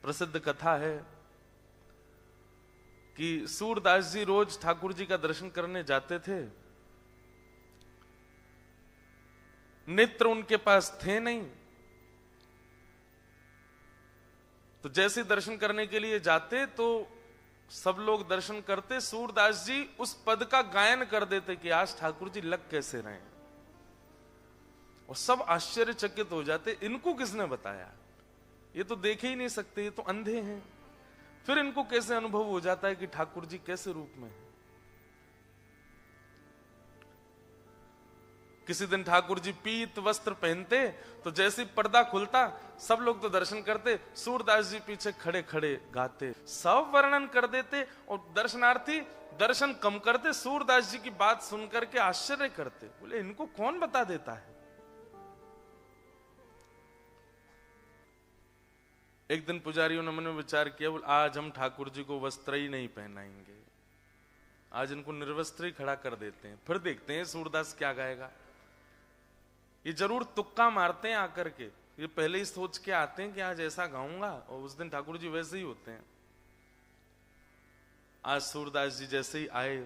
प्रसिद्ध कथा है कि सूरदास जी रोज ठाकुर जी का दर्शन करने जाते थे। नेत्र उनके पास थे नहीं, तो जैसे दर्शन करने के लिए जाते तो सब लोग दर्शन करते, सूरदास जी उस पद का गायन कर देते कि आज ठाकुर जी लग कैसे रहे हैं, और सब आश्चर्यचकित हो जाते, इनको किसने बताया, ये तो देखे ही नहीं सकते, ये तो अंधे हैं, फिर इनको कैसे अनुभव हो जाता है कि ठाकुर जी कैसे रूप में है। किसी दिन ठाकुर जी पीत वस्त्र पहनते तो जैसे पर्दा खुलता सब लोग तो दर्शन करते, सूरदास जी पीछे खड़े खड़े गाते, सब वर्णन कर देते, और दर्शनार्थी दर्शन कम करते, सूरदास जी की बात सुनकर के आश्चर्य करते, बोले इनको कौन बता देता है। एक दिन पुजारियों ने मन में विचार किया, बोले आज हम ठाकुर जी को वस्त्र ही नहीं पहनाएंगे, आज इनको निर्वस्त्र ही खड़ा कर देते हैं, फिर देखते हैं सूरदास क्या गाएगा। ये जरूर तुक्का मारते हैं आकर के, ये पहले ही सोच के आते हैं कि आज ऐसा गाऊंगा, और उस दिन ठाकुर जी वैसे ही होते हैं। आज सूरदास जी जैसे ही आए,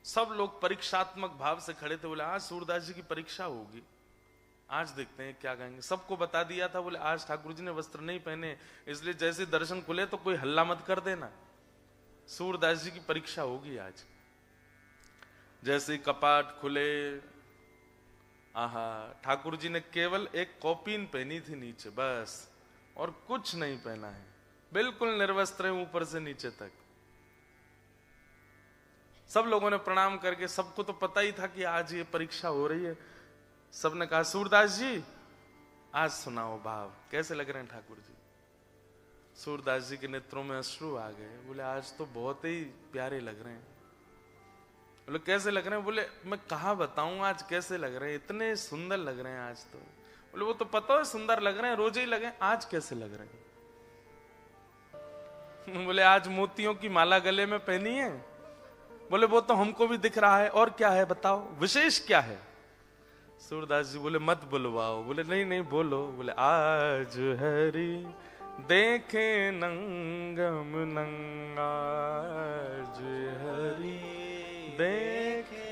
सब लोग परीक्षात्मक भाव से खड़े थे, बोले आज सूरदास जी की परीक्षा होगी, आज देखते हैं क्या गाएंगे। सबको बता दिया था, बोले आज ठाकुर जी ने वस्त्र नहीं पहने, इसलिए जैसे दर्शन खुले तो कोई हल्ला मत कर देना, सूरदास जी की परीक्षा होगी आज। जैसे कपाट खुले, आहा, ठाकुर जी ने केवल एक कॉपीन पहनी थी नीचे बस, और कुछ नहीं पहना है, बिल्कुल निर्वस्त्र है ऊपर से नीचे तक। सब लोगों ने प्रणाम करके, सबको तो पता ही था कि आज ये परीक्षा हो रही है, सबने कहा सूरदास जी आज सुनाओ भाव, कैसे लग रहे हैं ठाकुर जी। सूरदास जी के नेत्रों में अश्रु आ गए, बोले आज तो बहुत ही प्यारे लग रहे हैं। बोले कैसे लग रहे हैं, बोले मैं कहाँ बताऊं आज कैसे लग रहे हैं, इतने सुंदर लग रहे हैं आज तो। बोले वो तो पता है सुंदर लग रहे हैं, रोज ही लगे, आज कैसे लग रहे हैं। बोले आज मोतियों की माला गले में पहनी है। बोले वो तो हमको भी दिख रहा है, और क्या है बताओ, विशेष क्या है। सूरदास जी बोले मत बुलवाओ। बोले नहीं नहीं बोलो। बोले आज हरि देखे नंगम नंगा, आज हरि देखे।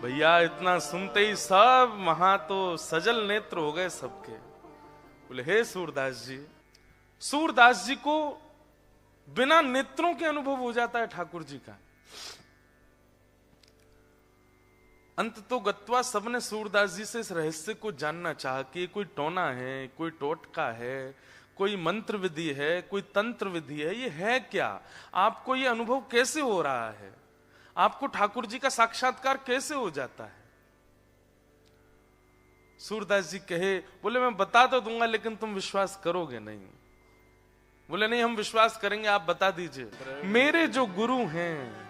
भैया इतना सुनते ही सब वहां तो सजल नेत्र हो गए सबके। बोले हे सूरदास जी, सूरदास जी को बिना नेत्रों के अनुभव हो जाता है ठाकुर जी का। अंत तो गत्वा सबने सूरदास जी से इस रहस्य को जानना चाहा कि कोई टोना है, कोई टोटका है, कोई मंत्र विधि है, कोई तंत्र विधि है, ये है क्या, आपको ये अनुभव कैसे हो रहा है, आपको ठाकुर जी का साक्षात्कार कैसे हो जाता है। सूरदास जी कहे, बोले मैं बता तो दूंगा लेकिन तुम विश्वास करोगे नहीं। बोले नहीं हम विश्वास करेंगे, आप बता दीजिए। मेरे जो गुरु हैं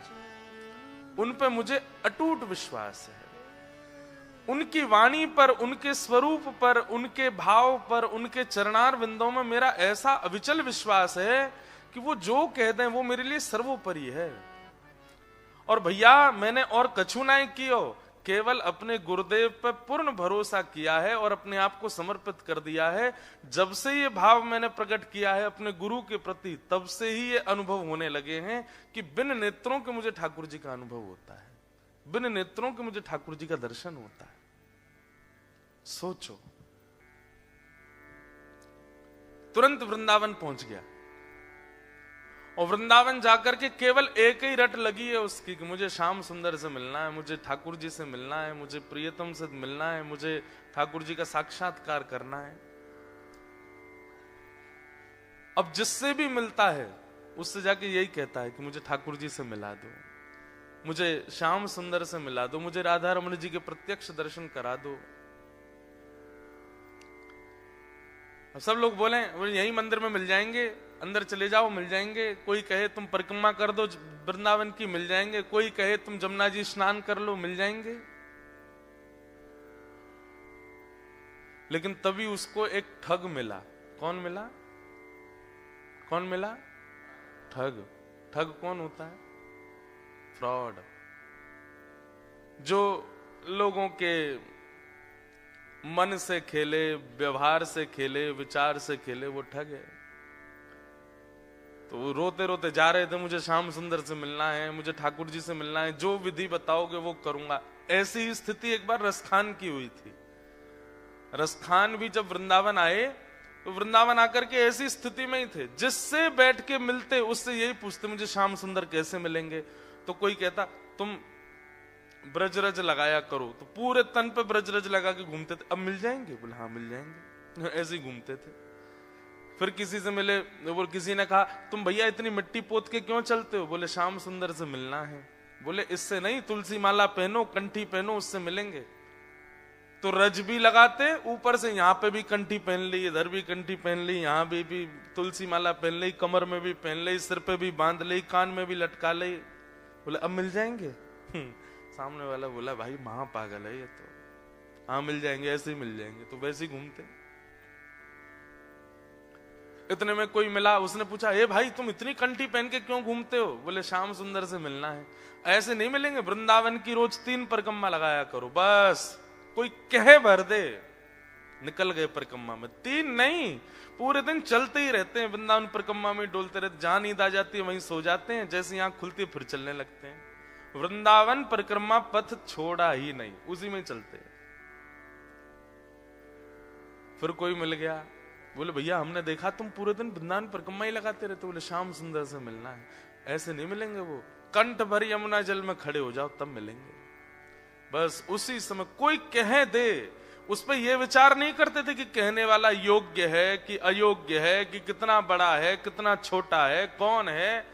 उन पे मुझे अटूट विश्वास है, उनकी वाणी पर, उनके स्वरूप पर, उनके भाव पर, उनके चरणार बिंदों में मेरा ऐसा अविचल विश्वास है कि वो जो कह दें वो मेरे लिए सर्वोपरि है। और भैया मैंने और कछु नहीं कियो, केवल अपने गुरुदेव पर पूर्ण भरोसा किया है और अपने आप को समर्पित कर दिया है। जब से ये भाव मैंने प्रकट किया है अपने गुरु के प्रति, तब से ही ये अनुभव होने लगे हैं कि बिन नेत्रों के मुझे ठाकुर जी का अनुभव होता है, बिन नेत्रों के मुझे ठाकुर जी का दर्शन होता है। सोचो, तुरंत वृंदावन पहुंच गया, और वृंदावन जाकर के केवल एक ही रट लगी है उसकी कि मुझे श्याम सुंदर से मिलना है, मुझे ठाकुर जी से मिलना है, मुझे प्रियतम से मिलना है, मुझे ठाकुर जी का साक्षात्कार करना है। अब जिससे भी मिलता है उससे जाके यही कहता है कि मुझे ठाकुर जी से मिला दो, मुझे श्याम सुंदर से मिला दो, मुझे राधा रमण जी के प्रत्यक्ष दर्शन करा दो। अब सब लोग बोले यही मंदिर में मिल जाएंगे, अंदर चले जाओ मिल जाएंगे। कोई कहे तुम परिक्रमा कर दो वृंदावन की, मिल जाएंगे। कोई कहे तुम जमुना जी स्नान कर लो, मिल जाएंगे। लेकिन तभी उसको एक ठग मिला। कौन मिला? कौन मिला? ठग। ठग कौन होता है? फ्रॉड। जो लोगों के मन से खेले, व्यवहार से खेले, विचार से खेले, वो ठग है। तो वो रोते रोते जा रहे थे, मुझे श्याम सुंदर से मिलना है, मुझे ठाकुर जी से मिलना है, जो विधि बताओगे वो करूंगा। ऐसी स्थिति एक बार रसखान की हुई थी। रसखान भी जब वृंदावन आए तो वृंदावन आकर के ऐसी स्थिति में ही थे, जिससे बैठ के मिलते उससे यही पूछते मुझे श्याम सुंदर कैसे मिलेंगे। तो कोई कहता तुम ब्रजरज लगाया करो, तो पूरे तन पे ब्रजरज लगा के घूमते थे। अब मिल जाएंगे? बोले हाँ मिल जाएंगे। ऐसे ही घूमते थे। फिर किसी से मिले, वो किसी ने कहा तुम भैया इतनी मिट्टी पोत के क्यों चलते हो? बोले श्याम सुंदर से मिलना है। बोले इससे नहीं, तुलसी माला पहनो, कंठी पहनो, उससे मिलेंगे। तो रज भी लगाते, ऊपर से यहाँ पे भी कंठी पहन ली, इधर भी कंठी पहन ली, यहाँ भी तुलसी माला पहन ली, कमर में भी पहन ली, सिर पे भी बांध ली, कान में भी लटका ली। बोले अब मिल जाएंगे? सामने वाला बोला भाई महापागल है ये तो। हाँ मिल जाएंगे, ऐसे ही मिल जाएंगे। तो वैसे ही घूमते। इतने में कोई मिला, उसने पूछा ए भाई तुम इतनी कंठी पहन के क्यों घूमते हो? बोले श्याम सुंदर से मिलना है। ऐसे नहीं मिलेंगे, वृंदावन की रोज 3 परिक्रमा लगाया करो बस। कोई कहे भर दे, निकल गए परिक्रमा में। 3 नहीं, पूरे दिन चलते ही रहते हैं, वृंदावन परिक्रमा में डोलते रहते। जहां नींद आ जाती है वहीं सो जाते हैं, जैसे आंख खुलती है फिर चलने लगते हैं। वृंदावन परिक्रमा पथ छोड़ा ही नहीं, उसी में चलते हैं। फिर कोई मिल गया, बोले भैया हमने देखा तुम पूरे दिन वृंदावन परिक्रमा ही लगाते रहते। बोले श्याम सुंदर से मिलना है। ऐसे नहीं मिलेंगे, वो कंठ भर यमुना जल में खड़े हो जाओ तब मिलेंगे। बस उसी समय कोई कह दे, उस पर यह विचार नहीं करते थे कि कहने वाला योग्य है कि अयोग्य है, कि कितना बड़ा है कितना छोटा है, कौन है।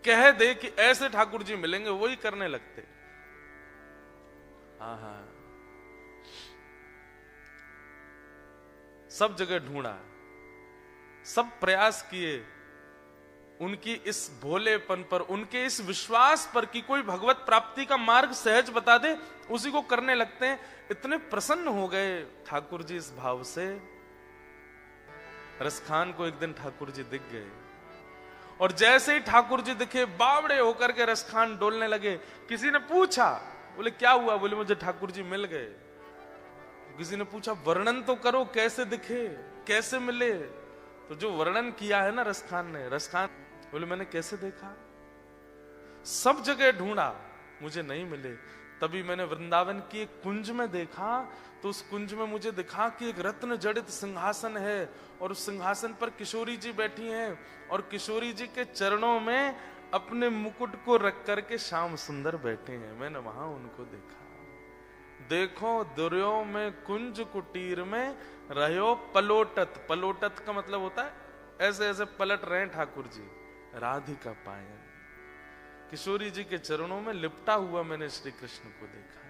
कह दे कि ऐसे ठाकुर जी मिलेंगे, वही करने लगते। हाँ सब जगह ढूंढा, सब प्रयास किए, उनकी इस भोलेपन पर, उनके इस विश्वास पर कि कोई भगवत प्राप्ति का मार्ग सहज बता दे, उसी को करने लगते हैं। इतने प्रसन्न हो गए ठाकुर जी इस भाव से। रसखान को एक दिन ठाकुर जी दिख गए, और जैसे ही ठाकुर जी दिखे बावड़े होकर के रसखान डोलने लगे। किसी ने पूछा, बोले क्या हुआ? बोले मुझे ठाकुर जी मिल गए। किसी ने पूछा वर्णन तो करो, कैसे दिखे, कैसे मिले? तो जो वर्णन किया है ना रसखान ने, रसखान बोले मैंने कैसे देखा, सब जगह ढूंढा, मुझे नहीं मिले। तभी मैंने वृंदावन की एक कुंज में देखा, तो उस कुंज में मुझे दिखा कि एक रत्न जड़ित सिंहासन है, और उस सिंहासन पर किशोरी जी बैठी हैं, और किशोरी जी के चरणों में अपने मुकुट को रख करके श्याम सुंदर बैठे हैं। मैंने वहां उनको देखा। देखो दुर्यो में कुंज कुटीर में रहो पलोटत। पलोटत का मतलब होता है ऐसे ऐसे पलट रहे हैं ठाकुर जी। राधिका पायन, किशोरी जी के चरणों में लिपटा हुआ मैंने श्री कृष्ण को देखा।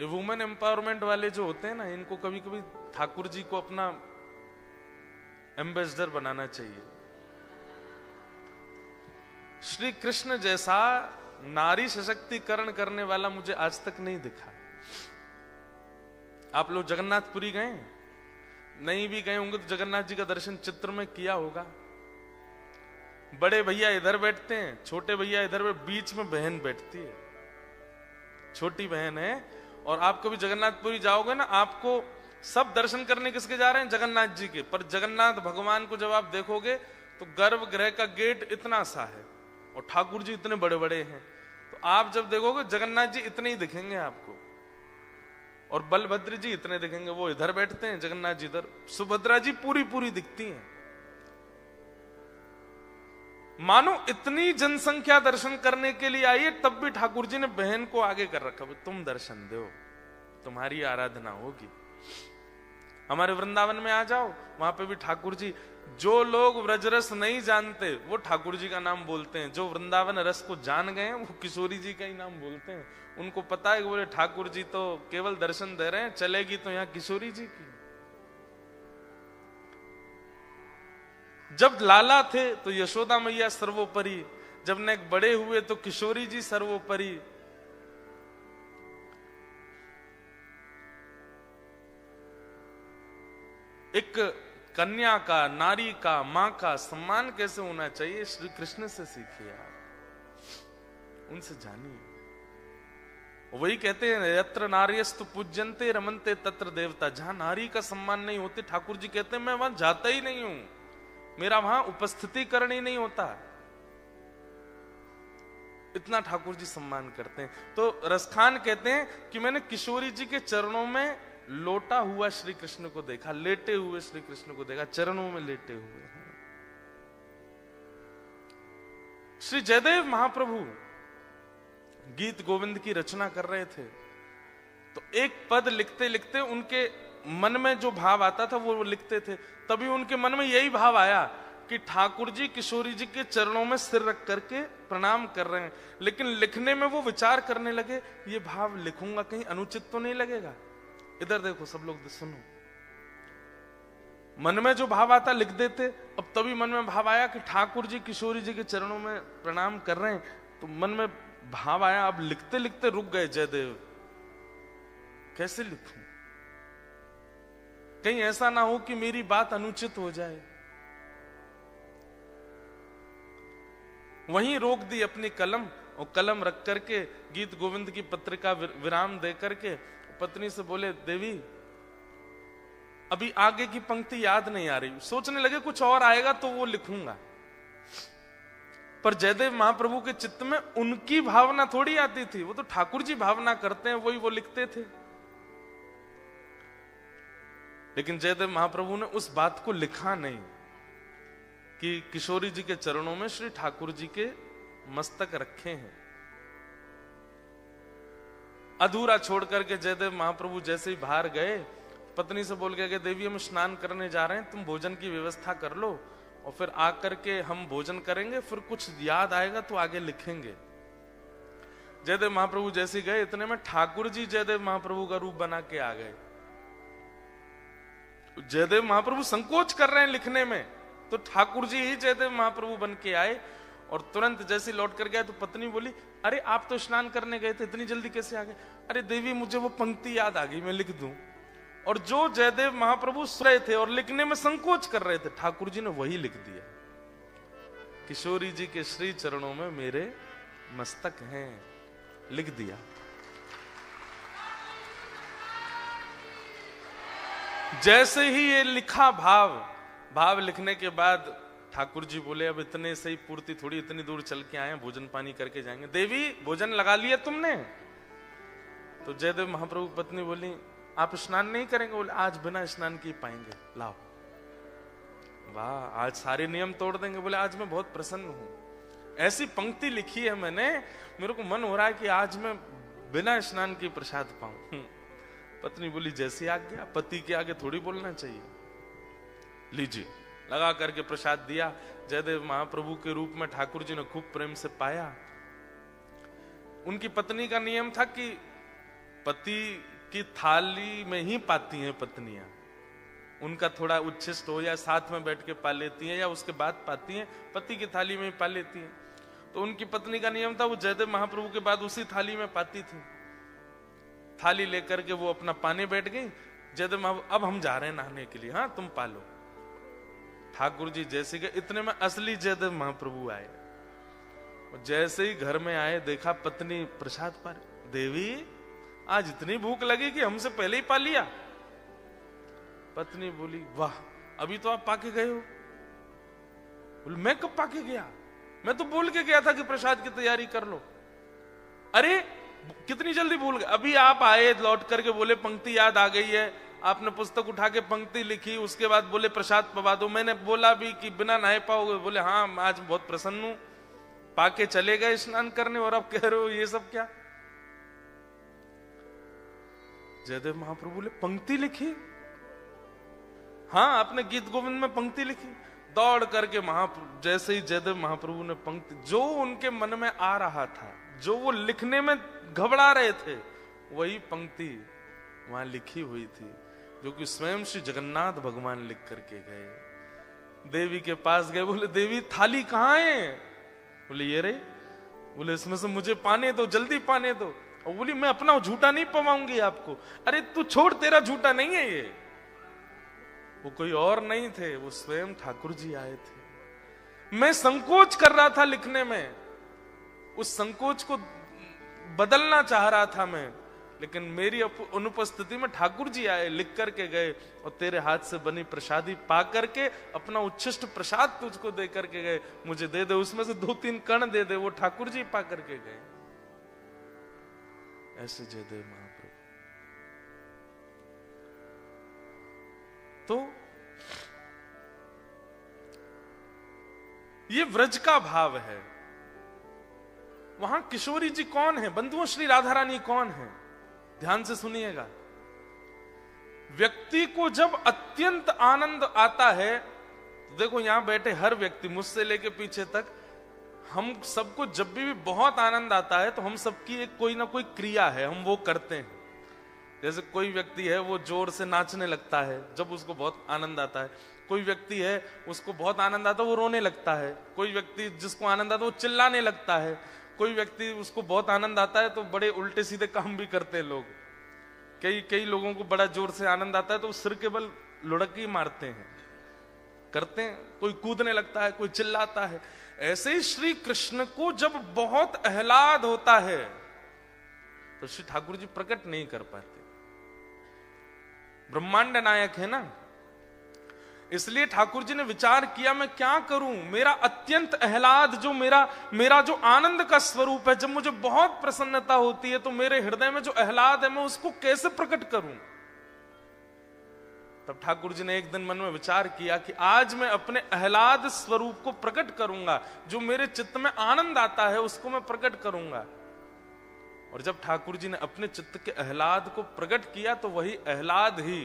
ये वुमेन एम्पावरमेंट वाले जो होते हैं ना, इनको कभी कभी ठाकुर जी को अपना एम्बेसडर बनाना चाहिए। श्री कृष्ण जैसा नारी सशक्तिकरण करने वाला मुझे आज तक नहीं दिखा। आप लोग जगन्नाथपुरी गए? नहीं भी गए होंगे तो जगन्नाथ जी का दर्शन चित्र में किया होगा। बड़े भैया इधर बैठते हैं, छोटे भैया इधर, बीच में बहन बैठती है, छोटी बहन है। और आप कभी जगन्नाथपुरी जाओगे ना, आपको सब दर्शन करने किसके जा रहे हैं? जगन्नाथ जी के। पर जगन्नाथ भगवान को जब आप देखोगे तो गर्भगृह का गेट इतना सा है और ठाकुर जी इतने बड़े बड़े हैं। तो आप जब देखोगे जगन्नाथ जी इतने ही दिखेंगे आपको, और बलभद्र जी इतने दिखेंगे, वो इधर बैठते हैं, जगन्नाथ जी इधर, सुभद्रा जी पूरी पूरी दिखती हैं। मानो इतनी जनसंख्या दर्शन करने के लिए आई है, तब भी ठाकुर जी ने बहन को आगे कर रखा, तुम दर्शन दो, तुम्हारी आराधना होगी। हमारे वृंदावन में आ जाओ, वहां पे भी ठाकुर जी, जो लोग व्रजरस नहीं जानते वो ठाकुर जी का नाम बोलते हैं, जो वृंदावन रस को जान गए हैं वो किशोरी जी का ही नाम बोलते हैं। उनको पता है कि बोले ठाकुर जी तो केवल दर्शन दे रहे हैं, चलेगी तो यहाँ किशोरी जी की। जब लाला थे तो यशोदा मैया सर्वोपरि, जब नेक बड़े हुए तो किशोरी जी सर्वोपरि। एक कन्या का, नारी का, मां का सम्मान कैसे होना चाहिए, श्री कृष्ण से सीखिए आप, उनसे जानिए। वही कहते हैं यत्र नार्यस्तु पूज्यन्ते रमन्ते तत्र देवता। जहां नारी का सम्मान नहीं होती, ठाकुर जी कहते हैं मैं वहां जाता ही नहीं हूं, मेरा वहां उपस्थितिकरण ही नहीं होता। इतना ठाकुर जी सम्मान करते हैं। तो रसखान कहते हैं कि मैंने किशोरी जी के चरणों में लोटा हुआ श्री कृष्ण को देखा, लेटे हुए श्री कृष्ण को देखा, चरणों में लेटे हुए हैं। श्री जयदेव महाप्रभु गीत गोविंद की रचना कर रहे थे, तो एक पद लिखते लिखते उनके मन में जो भाव आता था वो लिखते थे। तभी उनके मन में यही भाव आया कि ठाकुर जी किशोरी जी के चरणों में सिर रख करके प्रणाम कर रहे हैं। लेकिन लिखने में वो विचार करने लगे, ये भाव लिखूंगा कहीं अनुचित तो नहीं लगेगा। इधर देखो सब लोग सुनो, मन में जो भाव आता लिख देते। अब तभी मन में भाव आया कि ठाकुर जी किशोरी जी के चरणों में प्रणाम कर रहे हैं, तो मन में भाव आया, अब लिखते लिखते रुक गए जयदेव, कैसे लिखूं, कहीं ऐसा ना हो कि मेरी बात अनुचित हो जाए। वहीं रोक दी अपनी कलम, और कलम रख करके गीत गोविंद की पत्रिका विराम दे करके पत्नी से बोले, देवी अभी आगे की पंक्ति याद नहीं आ रही। सोचने लगे कुछ और आएगा तो वो लिखूंगा, पर जयदेव महाप्रभु के चित्त में उनकी भावना थोड़ी आती थी, वो तो ठाकुर जी भावना करते हैं, वही वो लिखते थे। लेकिन जयदेव महाप्रभु ने उस बात को लिखा नहीं कि किशोरी जी के चरणों में श्री ठाकुर जी के मस्तक रखे हैं। अधूरा छोड़ करके जयदेव महाप्रभु जैसे ही बाहर गए, पत्नी से बोल गए, देवी हम स्नान करने जा रहे हैं, तुम भोजन की व्यवस्था कर लो और फिर आकर के हम भोजन करेंगे, फिर कुछ याद आएगा तो आगे लिखेंगे। जयदेव महाप्रभु जैसे गए, इतने में ठाकुर जी जयदेव महाप्रभु का रूप बना के आ गए। जयदेव महाप्रभु संकोच कर रहे हैं लिखने में, तो ठाकुर जी ही जयदेव महाप्रभु बन के आए। और तुरंत जैसे लौट कर गया तो पत्नी बोली, अरे आप तो स्नान करने गए थे, इतनी जल्दी कैसे आ गए? अरे देवी मुझे वो पंक्ति याद आ गई, मैं लिख दूं। और जो जयदेव महाप्रभु सुन रहे थे और लिखने में संकोच कर रहे थे, ठाकुर जी ने वही लिख दिया, किशोरी जी के श्री चरणों में मेरे मस्तक हैं, लिख दिया। जैसे ही ये लिखा भाव लिखने के बाद ठाकुर जी बोले, अब इतने सही पूर्ति थोड़ी, इतनी दूर चल के आए, भोजन पानी करके जाएंगे। देवी भोजन लगा लिया तुमने? तो जयदेव महाप्रभु पत्नी बोली, आप स्नान नहीं करेंगे? बोले, आज बिना स्नान किए पाएंगे, लाओ। वाह, आज सारे नियम तोड़ देंगे। बोले, आज मैं बहुत प्रसन्न हूं, ऐसी पंक्ति लिखी है मैंने, मेरे को मन हो रहा है कि आज मैं बिना स्नान के प्रसाद पाऊं। पत्नी बोली, जैसी आज्ञा, पति के आगे थोड़ी बोलना चाहिए। लीजिए, लगा करके प्रसाद दिया। जयदेव महाप्रभु के रूप में ठाकुर जी ने खूब प्रेम से पाया। उनकी पत्नी का नियम था कि पति की थाली में ही पाती हैं पत्नियां, उनका थोड़ा उच्छिष्ट हो या साथ में बैठ के पा लेती हैं या उसके बाद पाती हैं, पति की थाली में ही पा लेती हैं। तो उनकी पत्नी का नियम था, वो जयदेव महाप्रभु के बाद उसी थाली में पाती थी। थाली लेकर के वो अपना पाने बैठ गई। जयदेव महाप्रभु, अब हम जा रहे हैं नहाने के लिए, हाँ तुम पालो। ठाकुर जी जैसे गए, इतने में असली जयदेव महाप्रभु आए। जैसे ही घर में आए, देखा पत्नी प्रसाद पा रही। देवी आज इतनी भूख लगी कि हमसे पहले ही पा लिया। पत्नी बोली, वाह, अभी तो आप पाके गए हो। बोले, मैं कब पाके गया? मैं तो बोल के गया था कि प्रसाद की तैयारी कर लो। अरे कितनी जल्दी भूल गए? अभी आप आए लौट करके, बोले पंक्ति याद आ गई है, आपने पुस्तक उठा के पंक्ति लिखी, उसके बाद बोले प्रसाद पवा दो। मैंने बोला भी कि बिना नहाए पाओगे? बोले, हाँ आज बहुत प्रसन्न हूं, पाके चले गए स्नान करने, और अब कह रहे हो ये सब क्या? जयदेव महाप्रभु बोले, पंक्ति लिखी? हाँ, आपने गीत गोविंद में पंक्ति लिखी। दौड़ करके जैसे ही जयदेव महाप्रभु ने पंक्ति, जो उनके मन में आ रहा था, जो वो लिखने में घबरा रहे थे, वही पंक्ति वहां लिखी हुई थी, जो कि स्वयं श्री जगन्नाथ भगवान लिख करके गए। देवी के पास गए, बोले, देवी थाली कहाँ है? बोले, ये रे। बोले, इसमें से मुझे पाने दो, जल्दी पाने दो। और बोली, मैं अपना झूठा नहीं पवाऊंगी आपको। अरे तू छोड़, तेरा झूठा नहीं है ये। वो कोई और नहीं थे, वो स्वयं ठाकुर जी आए थे। मैं संकोच कर रहा था लिखने में, उस संकोच को बदलना चाह रहा था मैं, लेकिन मेरी अनुपस्थिति में ठाकुर जी आए, लिख करके गए और तेरे हाथ से बनी प्रसादी पा करके अपना उच्छिष्ट प्रसाद तुझको दे करके गए, मुझे दे दे, उसमें से 2-3 कण दे दे। वो ठाकुर जी पा करके गए। ऐसे जयदेव महाप्रभु। तो ये व्रज का भाव है। वहां किशोरी जी कौन है? बंधुओं, श्री राधा रानी कौन है? ध्यान से सुनिएगा। व्यक्ति को जब अत्यंत आनंद आता है, तो देखो यहां बैठे हर व्यक्ति, मुझसे लेके पीछे तक, हम सबको जब भी बहुत आनंद आता है तो हम सबकी एक कोई ना कोई क्रिया है, हम वो करते हैं। जैसे कोई व्यक्ति है वो जोर से नाचने लगता है जब उसको बहुत आनंद आता है, कोई व्यक्ति है उसको बहुत आनंद आता है वो रोने लगता है, कोई व्यक्ति जिसको आनंद आता है वो चिल्लाने लगता है, कोई व्यक्ति उसको बहुत आनंद आता है तो बड़े उल्टे सीधे काम भी करते हैं लोग। कई लोगों को बड़ा जोर से आनंद आता है तो सिर के बल लुढ़क ही मारते हैं, करते हैं, कोई कूदने लगता है, कोई चिल्लाता है। ऐसे ही श्री कृष्ण को जब बहुत आह्लाद होता है तो श्री ठाकुर जी प्रकट नहीं कर पाते। ब्रह्मांड नायक है ना, इसलिए ठाकुर जी ने विचार किया मैं क्या करूं, मेरा अत्यंत आह्लाद, जो मेरा जो आनंद का स्वरूप है, जब मुझे बहुत प्रसन्नता होती है तो मेरे हृदय में जो आह्लाद है मैं उसको कैसे प्रकट करूं। तब ठाकुर जी ने एक दिन मन में विचार किया कि आज मैं अपने आह्लाद स्वरूप को प्रकट करूंगा, जो मेरे चित्त में आनंद आता है उसको मैं प्रकट करूंगा। और जब ठाकुर जी ने अपने चित्त के आह्लाद को प्रकट किया तो वही आह्लाद ही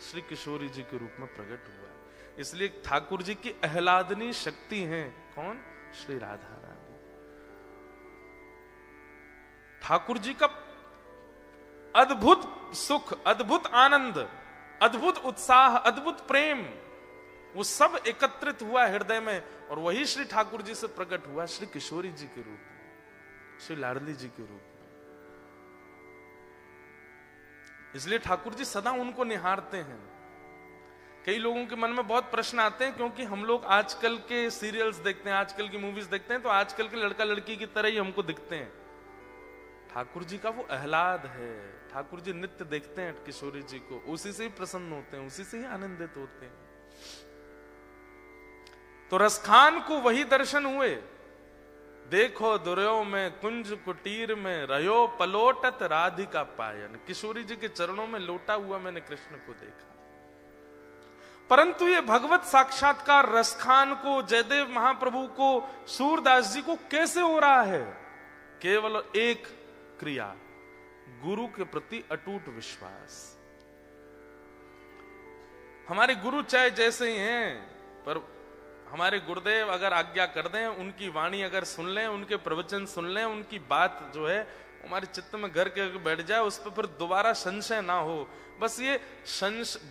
श्री किशोरी जी के रूप में प्रकट हुआ। इसलिए ठाकुर जी की आह्लादनी शक्ति है कौन? श्री राधा रानी। ठाकुर जी का अद्भुत सुख, अद्भुत आनंद, अद्भुत उत्साह, अद्भुत प्रेम, वो सब एकत्रित हुआ हृदय में, और वही श्री ठाकुर जी से प्रकट हुआ श्री किशोरी जी के रूप में, श्री लाडली जी के रूप में। इसलिए ठाकुर जी सदा उनको निहारते हैं। कई लोगों के मन में बहुत प्रश्न आते हैं, क्योंकि हम लोग आजकल के सीरियल्स देखते हैं, आजकल की मूवीज देखते हैं, तो आजकल के लड़का लड़की की तरह ही हमको दिखते हैं। ठाकुर जी का वो आह्लाद है, ठाकुर जी नित्य देखते हैं किशोरी जी को, उसी से ही प्रसन्न होते हैं, उसी से ही आनंदित होते हैं। तो रसखान को वही दर्शन हुए। देखो दुर्यो में कुंज कुटीर में रहो पलोटत राधिका पायन। किशोरी जी के चरणों में लोटा हुआ मैंने कृष्ण को देखा। परंतु ये भगवत साक्षात्कार रसखान को, जयदेव महाप्रभु को, सूरदास जी को कैसे हो रहा है? केवल एक क्रिया, गुरु के प्रति अटूट विश्वास। हमारे गुरु चाहे जैसे ही हैं, पर हमारे गुरुदेव अगर आज्ञा कर दें, उनकी वाणी अगर सुन लें, उनके प्रवचन सुन लें, उनकी बात जो है हमारे चित्त में घर के बैठ जाए, उस पर फिर दोबारा संशय ना हो। बस ये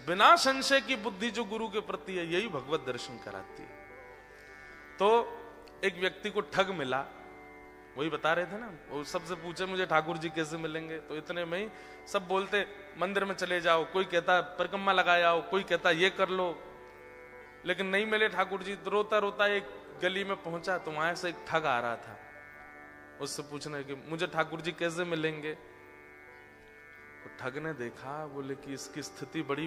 बिना संशय की बुद्धि जो गुरु के प्रति है, यही भगवत दर्शन कराती है। तो एक व्यक्ति को ठग मिला, वही बता रहे थे ना, वो सबसे पूछे मुझे ठाकुर जी कैसे मिलेंगे, तो इतने में ही सब बोलते मंदिर में चले जाओ, कोई कहता परिक्रमा लगा आओ, कोई कहता ये कर लो, लेकिन नहीं मिले ठाकुर जी। तो रोता रोता एक गली में पहुंचा, तो वहां से एक ठग आ रहा था, उससे पूछने कि मुझे ठाकुर जी कैसे मिलेंगे। तो ठग ने देखा, बोले कि इसकी स्थिति बड़ी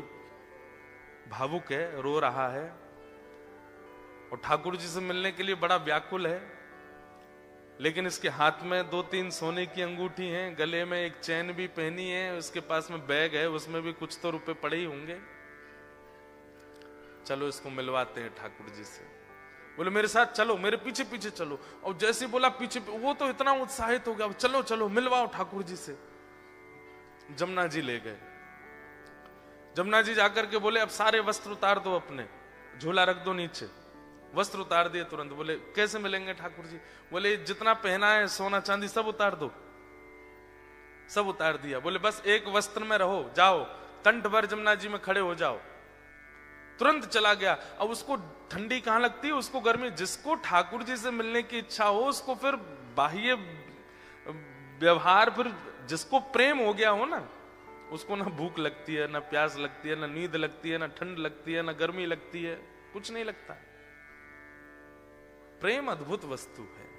भावुक है, रो रहा है और ठाकुर जी से मिलने के लिए बड़ा व्याकुल है, लेकिन इसके हाथ में 2-3 सोने की अंगूठी हैं, गले में एक चैन भी पहनी है, उसके पास में बैग है, उसमें भी कुछ तो रुपए पड़े ही होंगे, चलो इसको मिलवाते हैं ठाकुर जी से। बोले मेरे साथ चलो, मेरे पीछे पीछे चलो। और जैसे बोला पीछे, वो तो इतना उत्साहित हो गया, चलो चलो मिलवाओ ठाकुर जी से। जमुना जी ले गए। जमुना जी जाकर के बोले अब सारे वस्त्र उतार दो, अपने झोला रख दो नीचे। वस्त्र उतार दिए तुरंत। बोले कैसे मिलेंगे ठाकुर जी? बोले जितना पहना है सोना चांदी सब उतार दो। सब उतार दिया। बोले बस एक वस्त्र में रहो, जाओ कंठ भर जमुना जी में खड़े हो जाओ। तुरंत चला गया। अब उसको ठंडी कहां लगती है, उसको गर्मी। जिसको ठाकुर जी से मिलने की इच्छा हो, उसको फिर बाह्य व्यवहार, फिर जिसको प्रेम हो गया हो ना, उसको ना भूख लगती है, ना प्यास लगती है, ना नींद लगती है, ना ठंड लगती है, ना गर्मी लगती है, कुछ नहीं लगता। प्रेम अद्भुत वस्तु है।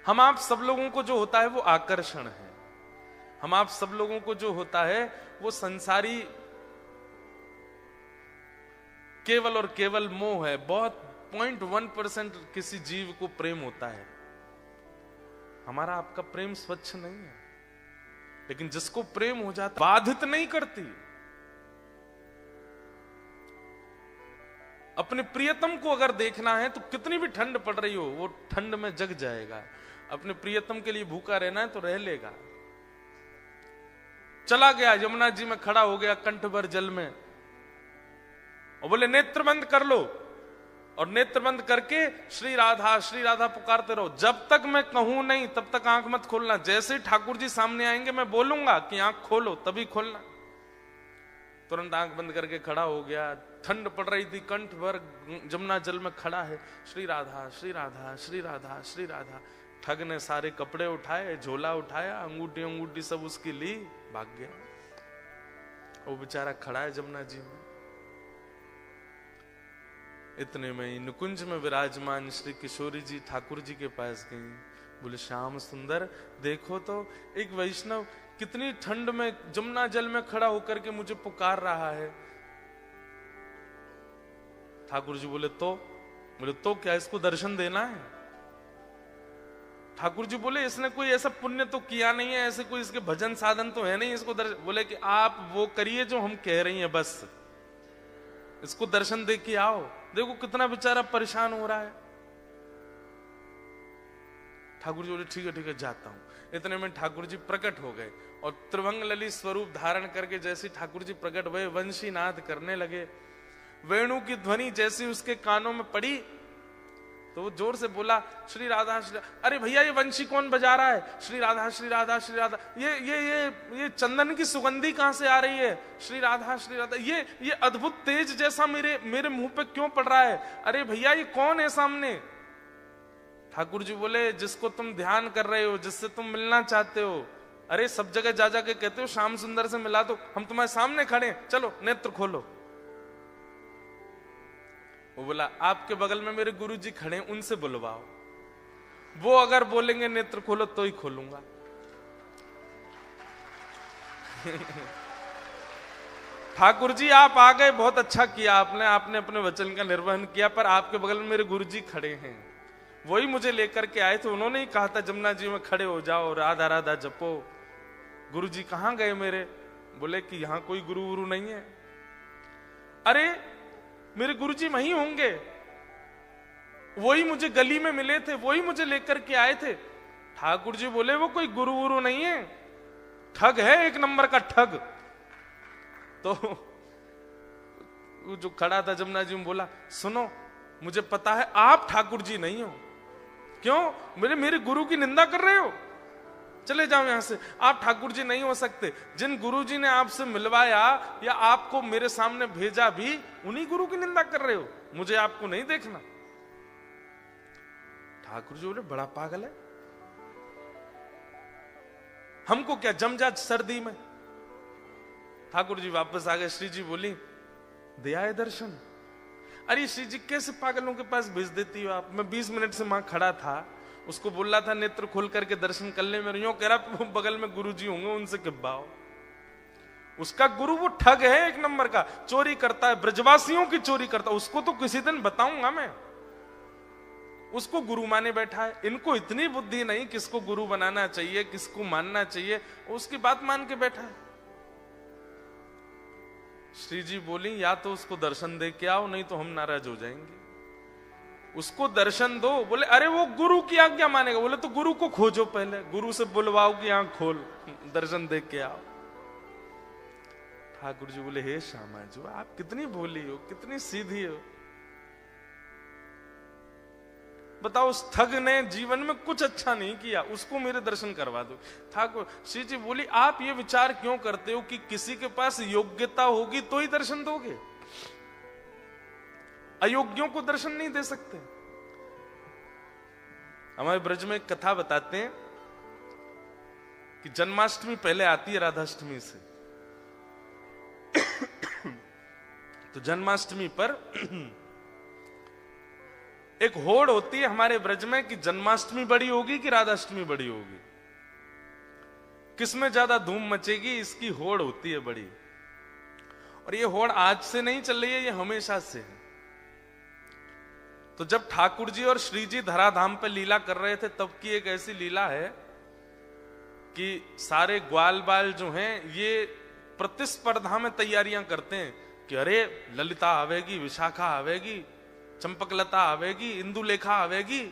हम आप सब लोगों को जो होता है वो आकर्षण है, हम आप सब लोगों को जो होता है वो संसारी केवल और केवल मोह है। बहुत 0.1% किसी जीव को प्रेम होता है। हमारा आपका प्रेम स्वच्छ नहीं है, लेकिन जिसको प्रेम हो जाता बाधित नहीं करती। अपने प्रियतम को अगर देखना है तो कितनी भी ठंड पड़ रही हो वो ठंड में जग जाएगा। अपने प्रियतम के लिए भूखा रहना है तो रह लेगा। चला गया यमुना जी में खड़ा हो गया कंठ भर जल में और बोले नेत्र बंद कर लो, और नेत्र बंद करके श्री राधा पुकारते रहो। जब तक मैं कहूं नहीं तब तक आंख मत खोलना। जैसे ही ठाकुर जी सामने आएंगे मैं बोलूंगा कि आंख खोलो तभी खोलना। तुरंत आंख बंद करके खड़ा हो गया। ठंड पड़ रही थी, कंठ भर जमुना जल में खड़ा है। श्री राधा श्री राधा श्री राधा श्री राधा। ठग ने सारे कपड़े उठाए, झोला उठाया, अंगूठी अंगूठी सब उसकी ली, भाग गया। वो बेचारा खड़ा है जमुना जी में। इतने में ही नुकुंज में विराजमान श्री किशोरी जी ठाकुर जी के पास गई। बोले श्याम सुंदर देखो तो एक वैष्णव कितनी ठंड में जमुना जल में खड़ा होकर के मुझे पुकार रहा है। ठाकुर जी बोले तो क्या इसको दर्शन देना है? ठाकुर जी बोले इसने कोई ऐसा पुण्य तो किया नहीं है, ऐसे कोई इसके भजन साधन तो है नहीं इसको दर्शन। बोले कि आप वो करिए जो हम कह रही हैं, बस इसको दर्शन दे के आओ। देखो कितना बेचारा परेशान हो रहा है। ठाकुर जी बोले ठीक है जाता हूं। इतने में ठाकुर जी प्रकट हो गए और त्रिभंग ललित स्वरूप धारण करके जैसे ठाकुर जी प्रकट हुए वंशी नाद करने लगे। वेणु की ध्वनि जैसी उसके कानों में पड़ी तो वो जोर से बोला श्री राधा श्री। अरे भैया ये वंशी कौन बजा रहा है? श्री राधा श्री राधा श्री राधा। ये चंदन की सुगंधी कहां से आ रही है? श्री राधा श्री राधा। ये अद्भुत तेज जैसा मेरे मुंह पे क्यों पड़ रहा है? अरे भैया ये कौन है सामने? ठाकुर जी बोले जिसको तुम ध्यान कर रहे हो, जिससे तुम मिलना चाहते हो। अरे सब जगह जा के कहते हो श्याम सुंदर से मिला दो, हम तुम्हारे सामने खड़े, चलो नेत्र खोलो। वो बोला आपके बगल में मेरे गुरुजी खड़े हैं, उनसे बुलवाओ, वो अगर बोलेंगे नेत्र खोलो तो ही खोलूंगा। ठाकुर जी आप आ गए, बहुत अच्छा किया आपने अपने वचन का निर्वहन किया, पर आपके बगल में मेरे गुरुजी खड़े हैं, वही मुझे लेकर के आए थे। उन्होंने ही कहा था जमुना जी में खड़े हो जाओ, राधा राधा जपो। गुरुजी कहां गए मेरे? बोले कि यहां कोई गुरु नहीं है। अरे मेरे गुरुजी वहीं होंगे, वही मुझे गली में मिले थे, वही मुझे लेकर के आए थे। ठाकुर जी बोले वो कोई गुरु नहीं है, ठग है, एक नंबर का ठग। तो वो जो खड़ा था जमुना जी में बोला सुनो मुझे पता है आप ठाकुर जी नहीं हो। क्यों? मेरे गुरु की निंदा कर रहे हो? चले जाओ यहां से, आप ठाकुर जी नहीं हो सकते। जिन गुरु जी ने आपसे मिलवाया या आपको मेरे सामने भेजा भी उन्हीं गुरु की निंदा कर रहे हो, मुझे आपको नहीं देखना। ठाकुर जी बोले बड़ा पागल है, हमको क्या जम जा सर्दी में। ठाकुर जी वापस आ गए। श्री जी बोली दिया है दर्शन? अरे श्री जी कैसे पागलों के पास भेज देती हो आप? मैं 20 मिनट से वहां खड़ा था, उसको बोल रहा था नेत्र खोल करके दर्शन कर ले, मेरे यूं कह रहा बगल में गुरु जी होंगे उनसे किब्बाओ। उसका गुरु वो ठग है, एक नंबर का चोरी करता है, ब्रजवासियों की चोरी करता है। उसको तो किसी दिन बताऊंगा मैं, उसको गुरु माने बैठा है। इनको इतनी बुद्धि नहीं किसको गुरु बनाना चाहिए, किसको मानना चाहिए, उसकी बात मान के बैठा है। श्री जी बोली या तो उसको दर्शन दे के आओ, नहीं तो हम नाराज हो जाएंगे। उसको दर्शन दो। बोले अरे वो गुरु की आज्ञा मानेगा। बोले तो गुरु को खोजो, पहले गुरु से बुलवाओ कि आंख खोल, दर्शन दे के आओ। ठाकुर जी बोले हे श्यामा जी आप कितनी भोली हो, कितनी सीधी हो। बताओ उस ठग ने जीवन में कुछ अच्छा नहीं किया, उसको मेरे दर्शन करवा दो। ठाकुर श्री जी बोली आप ये विचार क्यों करते हो कि किसी के पास योग्यता होगी तो ही दर्शन दोगे, अयोग्यों को दर्शन नहीं दे सकते। हमारे ब्रज में एक कथा बताते हैं कि जन्माष्टमी पहले आती है राधाष्टमी से। तो जन्माष्टमी पर एक होड़ होती है हमारे ब्रज में कि जन्माष्टमी बड़ी होगी कि राधाष्टमी बड़ी होगी, किसमें ज्यादा धूम मचेगी, इसकी होड़ होती है बड़ी। और ये होड़ आज से नहीं चल रही है, ये हमेशा से है। तो जब ठाकुर जी और श्री जी धराधाम पे लीला कर रहे थे तब की एक ऐसी लीला है कि सारे ग्वाल बाल जो हैं ये प्रतिस्पर्धा में तैयारियां करते हैं कि अरे ललिता आवेगी, विशाखा आवेगी, चंपकलता आवेगी, इंदुलेखा आवेगी,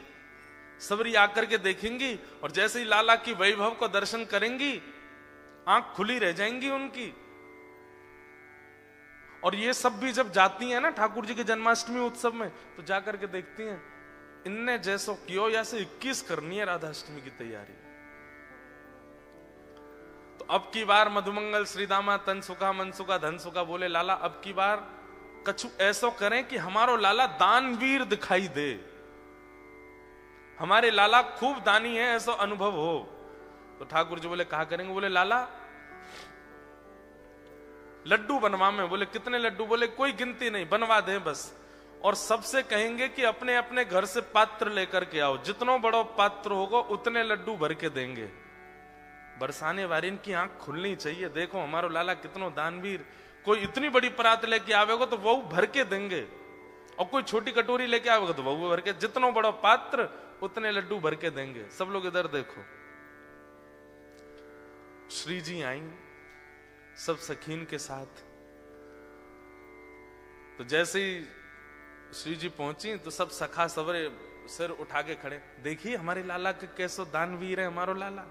सबरी आकर के देखेंगी और जैसे ही लाला की वैभव को दर्शन करेंगी आंख खुली रह जाएंगी उनकी। और ये सब भी जब जाती हैं ना ठाकुर जी के जन्माष्टमी उत्सव में तो जाकर के देखती हैं इनने जैसो कियो या से 21 करनी है राधाष्टमी की तैयारी। तो अब की बार मधुमंगल श्रीदामा तन सुखा मन सुखा धन सुखा बोले लाला अब की बार कछु ऐसो करें कि हमारो लाला दानवीर दिखाई दे, हमारे लाला खूब दानी है ऐसा अनुभव हो। तो ठाकुर जी बोले कहा करेंगे? बोले लाला लड्डू बनवा में। बोले कितने लड्डू? बोले कोई गिनती नहीं, बनवा दे बस। और सबसे कहेंगे कि अपने अपने घर से पात्र लेकर के आओ, जितना बड़ा पात्र होगा उतने लड्डू भर के देंगे। बरसाने वारिन की आंख खुलनी चाहिए, देखो हमारा लाला कितना दानवीर, कोई इतनी बड़ी परात लेके आवेगा तो वो भर के देंगे और कोई छोटी कटोरी लेके आवेगा तो वो भर के, जितना बड़ा पात्र उतने लड्डू भर के देंगे। सब लोग इधर देखो। श्री जी आई सब सखीन के साथ। तो जैसे ही श्री जी पहुंची तो सब सखा सवरे सिर उठा के खड़े, देखिए हमारे लाला के कैसो दानवीर है हमारो लाला।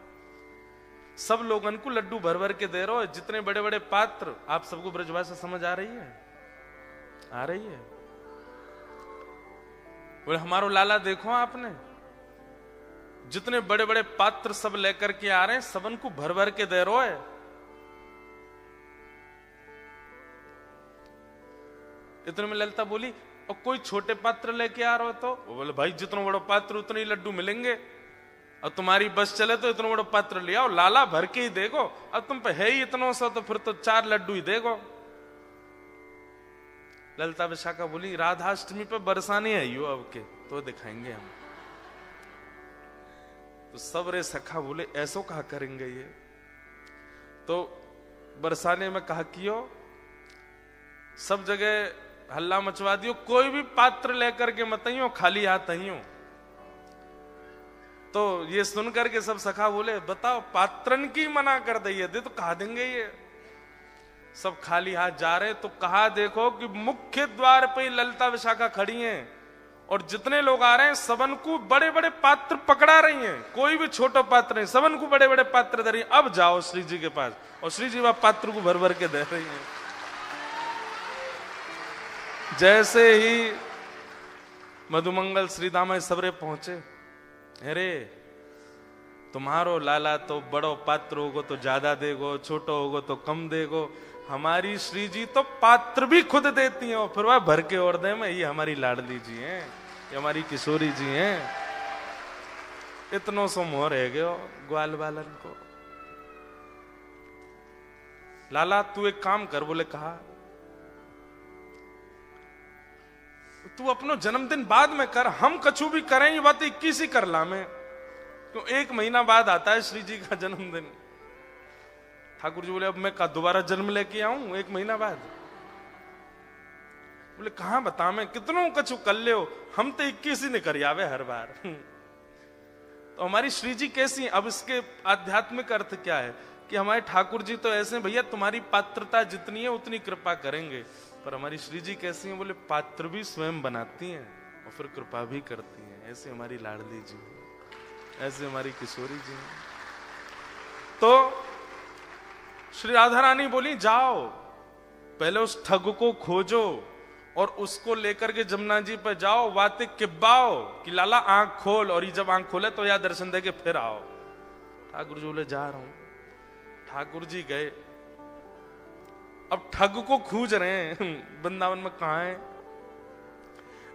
सब लोगन को लड्डू भर भर के दे रहे हो, जितने बड़े बड़े पात्र। आप सबको ब्रजभाषा समझ आ रही है? आ रही है? बोले हमारो लाला देखो आपने, जितने बड़े बड़े पात्र सब लेकर के आ रहे हैं, सबन को भर भर के दे रहे है। इतने में ललिता बोली और कोई छोटे पात्र लेके आ रहे हो तो? वो बोले भाई जितना बड़ा पात्र उतने ही लड्डू मिलेंगे, और तुम्हारी बस चले तो इतना बड़ा पात्र ले आओ, लाला भर के ही देखो। अब तुम पे है ही इतना सा तो फिर तो 4 लड्डू ही देखो। ललिता विशाखा बोली राधाष्टमी पे बरसाने आइयो अब के तो दिखाएंगे हम। तो सब रे सखा बोले ऐसो कहा करेंगे ये? तो बरसाने में कहा कियो, सब जगह हल्ला मचवा दियो, कोई भी पात्र लेकर के मत आइयो, खाली हाथ आइयो। तो ये सुनकर के सब सखा बोले बताओ पात्रन की मना कर दिए दे तो कहा देंगे ये? सब खाली हाथ जा रहे। तो कहा देखो कि मुख्य द्वार पे ललिता विशाखा खड़ी हैं और जितने लोग आ रहे हैं सबन को बड़े बड़े पात्र पकड़ा रही हैं, कोई भी छोटा पात्र नहीं, सबन को बड़े बड़े पात्र दे रही हैं। अब जाओ श्री जी के पास, और श्री जी वह पात्र को भर भर के दे रही हैं। जैसे ही मधुमंगल श्रीदामा सबरे पहुंचे, अरे तुम्हारो लाला तो बड़ो पात्र होगो तो ज्यादा देगो, छोटो होगो तो कम देगो, हमारी श्री जी तो पात्र भी खुद देती हैं और फिर वह भर के और दे में। ये हमारी लाडली जी हैं, ये हमारी किशोरी जी हैं। इतनो सो मोह रह गयो ग्वाल बालन को। लाला तू एक काम कर। बोले कहा तू अपनो जन्मदिन बाद में कर, हम कछु भी करें ये बात 21 ही कर ला में, क्यों 1 महीना बाद आता है श्री जी का जन्मदिन। ठाकुर जी बोले अब मैं दोबारा जन्म लेके आऊं 1 महीना बाद? बोले कहां बता मैं कितनों कछु कर ले हो, हम तो 21 ही नहीं कर आवे हर बार। तो हमारी श्री जी कैसी है? अब इसके आध्यात्मिक अर्थ क्या है कि हमारे ठाकुर जी तो ऐसे भैया तुम्हारी पात्रता जितनी है उतनी कृपा करेंगे, पर हमारी श्री जी कैसी हैं? बोले पात्र भी स्वयं बनाती हैं और फिर कृपा भी करती हैं। ऐसे हमारी लाडली जी, ऐसे हमारी किशोरी जी। तो श्री राधा रानी बोली जाओ पहले उस ठग को खोजो और उसको लेकर के जमुना जी पर जाओ, वाते किब्बाओ कि लाला आंख खोल, और ये जब आंख खोले तो यहां दर्शन दे के फिर आओ। ठाकुर जी बोले जा रहा हूं। ठाकुर जी गए। अब ठग को खोज रहे हैं वृंदावन में कहां है।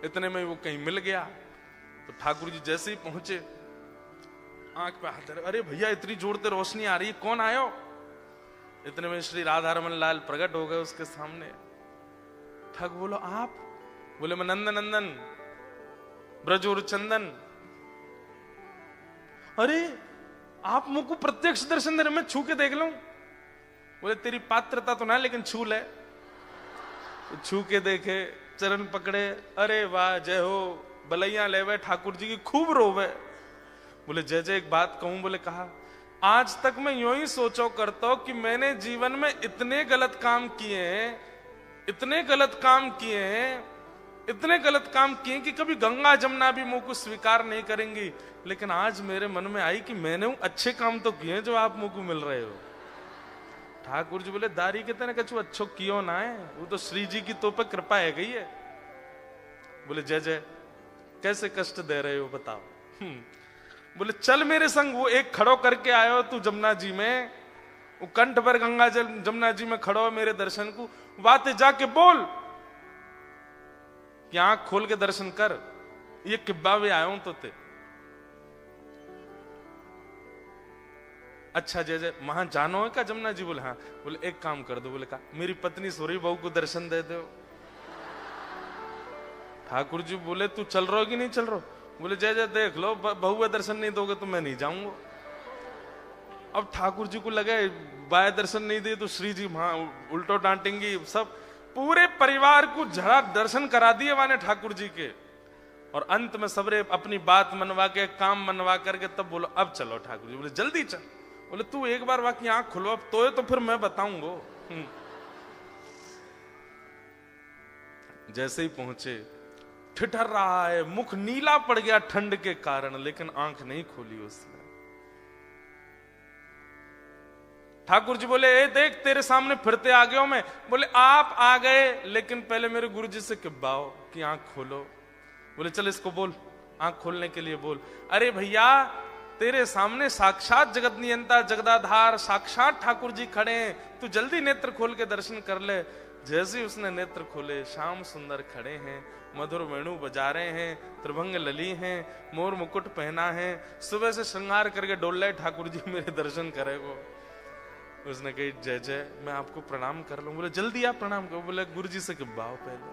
इतने में वो कहीं मिल गया। तो ठाकुर जी जैसे ही पहुंचे आंख पे हाथ, अरे भैया इतनी जोर से रोशनी आ रही है, कौन आयो? इतने में श्री राधा रमन लाल प्रकट हो गए उसके सामने। ठग बोलो आप? बोले मैं नंदन नंदन। ब्रज और चंदन। अरे आप मुझको प्रत्यक्ष दर्शन दे रहे, मैं छू के देख लूं? बोले तेरी पात्रता तो ना, लेकिन छू ले। तो छू के देखे, चरण पकड़े, अरे वाह जय हो, बलैया लेवे ठाकुर जी की, खूब रोवे। बोले जय जय, एक बात कहूं? बोले कहा, आज तक मैं यूं ही सोचो करता हूं कि मैंने जीवन में इतने गलत काम किए हैं, इतने गलत काम किए हैं, इतने गलत काम किए कि कभी गंगा जमुना भी मुंह को स्वीकार नहीं करेंगी। लेकिन आज मेरे मन में आई कि मैंने अच्छे काम तो किए जो आप मुंह को मिल रहे हो। ठाकुर जी बोले दारी के तेने कछु अच्छो कियो ना है, वो तो श्री जी की तो पे कृपा है गई है। बोले जय जय, कैसे कष्ट दे रहे हो बताओ? बोले चल मेरे संग, वो एक खड़ो करके आयो तू जमुना जी में, वो कंठ पर गंगा जल जमुना जी में खड़ो मेरे दर्शन को, बातें जाके बोल कि आंख खोल के दर्शन कर, ये किब्बा भी आयो तो ते। अच्छा जय जय, वहां जानो है क्या जमुना जी? बोले हाँ। बोले एक काम कर दो। बोले कहा, मेरी पत्नी सोरी बहू को दर्शन दे दो। ठाकुर जी बोले तू चल रहा हो कि नहीं चल रहा? बोले जय जय देख लो, बहू का दर्शन नहीं दोगे तो मैं नहीं जाऊंगा। अब ठाकुर जी को लगे बाय दर्शन नहीं दिए तो श्री जी वहां उल्टो डांटेंगी। सब पूरे परिवार को झड़ा दर्शन करा दिए वाने ठाकुर जी के, और अंत में सबरे अपनी बात मनवा के, काम मनवा करके तब बोलो अब चलो। ठाकुर जी बोले जल्दी चल। बोले तू एक बार वाकई आंख खुलवा तो फिर मैं बताऊंगा। जैसे ही पहुंचे, ठिठर रहा है, मुख नीला पड़ गया ठंड के कारण, लेकिन आंख नहीं खोली उसने। ठाकुर जी बोले ए देख तेरे सामने फिरते आ गया हूं मैं। बोले आप आ गए, लेकिन पहले मेरे गुरु जी से किब्बाओ कि आंख खोलो। बोले चल इसको बोल, आंख खोलने के लिए बोल। अरे भैया तेरे सामने साक्षात जगत नियंता जगदाधार साक्षात ठाकुर जी खड़े हैं, तू जल्दी नेत्र खोल के दर्शन कर ले। जैसे ही उसने नेत्र खोले, श्याम सुंदर खड़े हैं, मधुर वेणु बजा रहे हैं, त्रिभंग लली हैं, मोर मुकुट पहना है, सुबह से श्रृंगार करके डोल रहे ठाकुर जी मेरे दर्शन करेगो। उसने कही जय जय, मैं आपको प्रणाम कर लूं। बोले जल्दी आप प्रणाम करो। बोले गुरु जी से किब्बाओ पहले।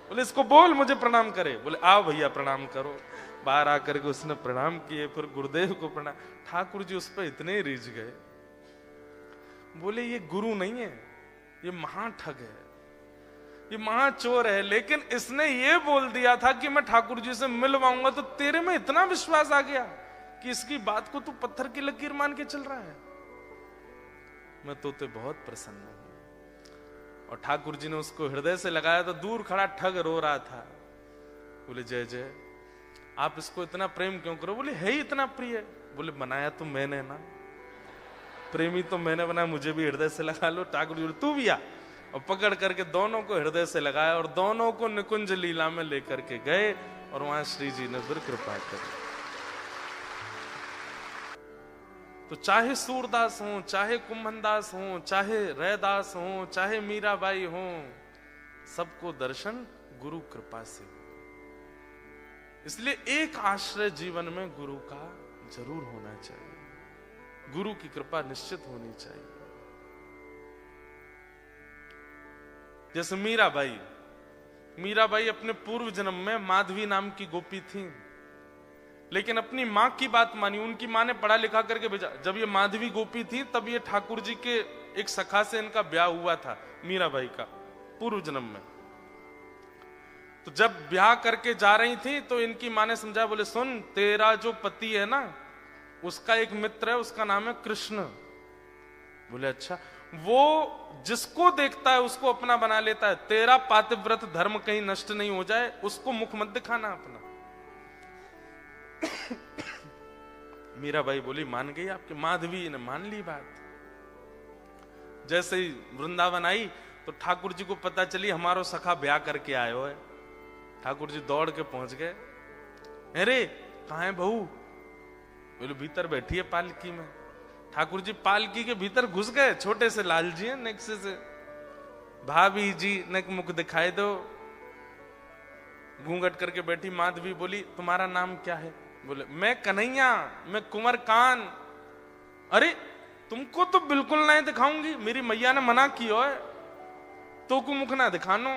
बोले इसको बोल मुझे प्रणाम करे। बोले आओ भैया प्रणाम करो। बाहर आकर के उसने प्रणाम किए, फिर गुरुदेव को प्रणाम। ठाकुर जी उस पर इतने रिझ गए, बोले ये गुरु नहीं है, ये महाठग है, ये महाचोर है। लेकिन इसने ये बोल दिया था कि मैं ठाकुर जी से मिलवाऊंगा, तो तेरे में इतना विश्वास आ गया कि इसकी बात को तू पत्थर की लकीर मान के चल रहा है। मैं तो बहुत प्रसन्न हूं। और ठाकुर जी ने उसको हृदय से लगाया तो दूर खड़ा ठग रो रहा था। बोले जय जय, आप इसको इतना प्रेम क्यों करो? बोले है ही इतना प्रिय। बोले बनाया तो मैंने ना, प्रेमी तो मैंने बनाया, मुझे भी हृदय से लगा लो। ठाकुर जी तू भी आ, और पकड़ करके दोनों को हृदय से लगाया और दोनों को निकुंज लीला में लेकर के गए, और वहां श्री जी ने फिर कृपा करी। तो चाहे सूरदास हो, चाहे कुंभनदास हो, चाहे रैदास हो, चाहे मीराबाई हो, सबको दर्शन गुरु कृपा से। इसलिए एक आश्रय जीवन में गुरु का जरूर होना चाहिए, गुरु की कृपा निश्चित होनी चाहिए। जैसे मीराबाई, मीराबाई अपने पूर्व जन्म में माधवी नाम की गोपी थी, लेकिन अपनी मां की बात मानी। उनकी मां ने पढ़ा लिखा करके भेजा। जब ये माधवी गोपी थी तब ये ठाकुर जी के एक सखा से इनका ब्याह हुआ था, मीराबाई का, पूर्व जन्म में। तो जब ब्याह करके जा रही थी तो इनकी मां ने समझाया, बोले सुन तेरा जो पति है ना, उसका एक मित्र है, उसका नाम है कृष्ण। बोले अच्छा, वो जिसको देखता है उसको अपना बना लेता है, तेरा पातिव्रत धर्म कहीं नष्ट नहीं हो जाए, उसको मुख मत दिखाना अपना। मीराबाई बोली मान गई आपके। माधवी ने मान ली बात। जैसे ही वृंदावन आई तो ठाकुर जी को पता चली हमारो सखा ब्याह करके आयो है। ठाकुर जी दौड़ के पहुंच गए। अरे कहां है बहू? बोले भीतर बैठी है पालकी में। ठाकुर जी पालकी के भीतर घुस गए। छोटे से लाल जी है नेक्से से, भाभी जी ने मुख दिखाई दो, घूंघट करके बैठी। माधवी बोली तुम्हारा नाम क्या है? बोले मैं कन्हैया, मैं कुंवर कान। अरे तुमको तो बिल्कुल नहीं दिखाऊंगी, मेरी मैया ने मना किया है, तो को मुख ना दिखानो।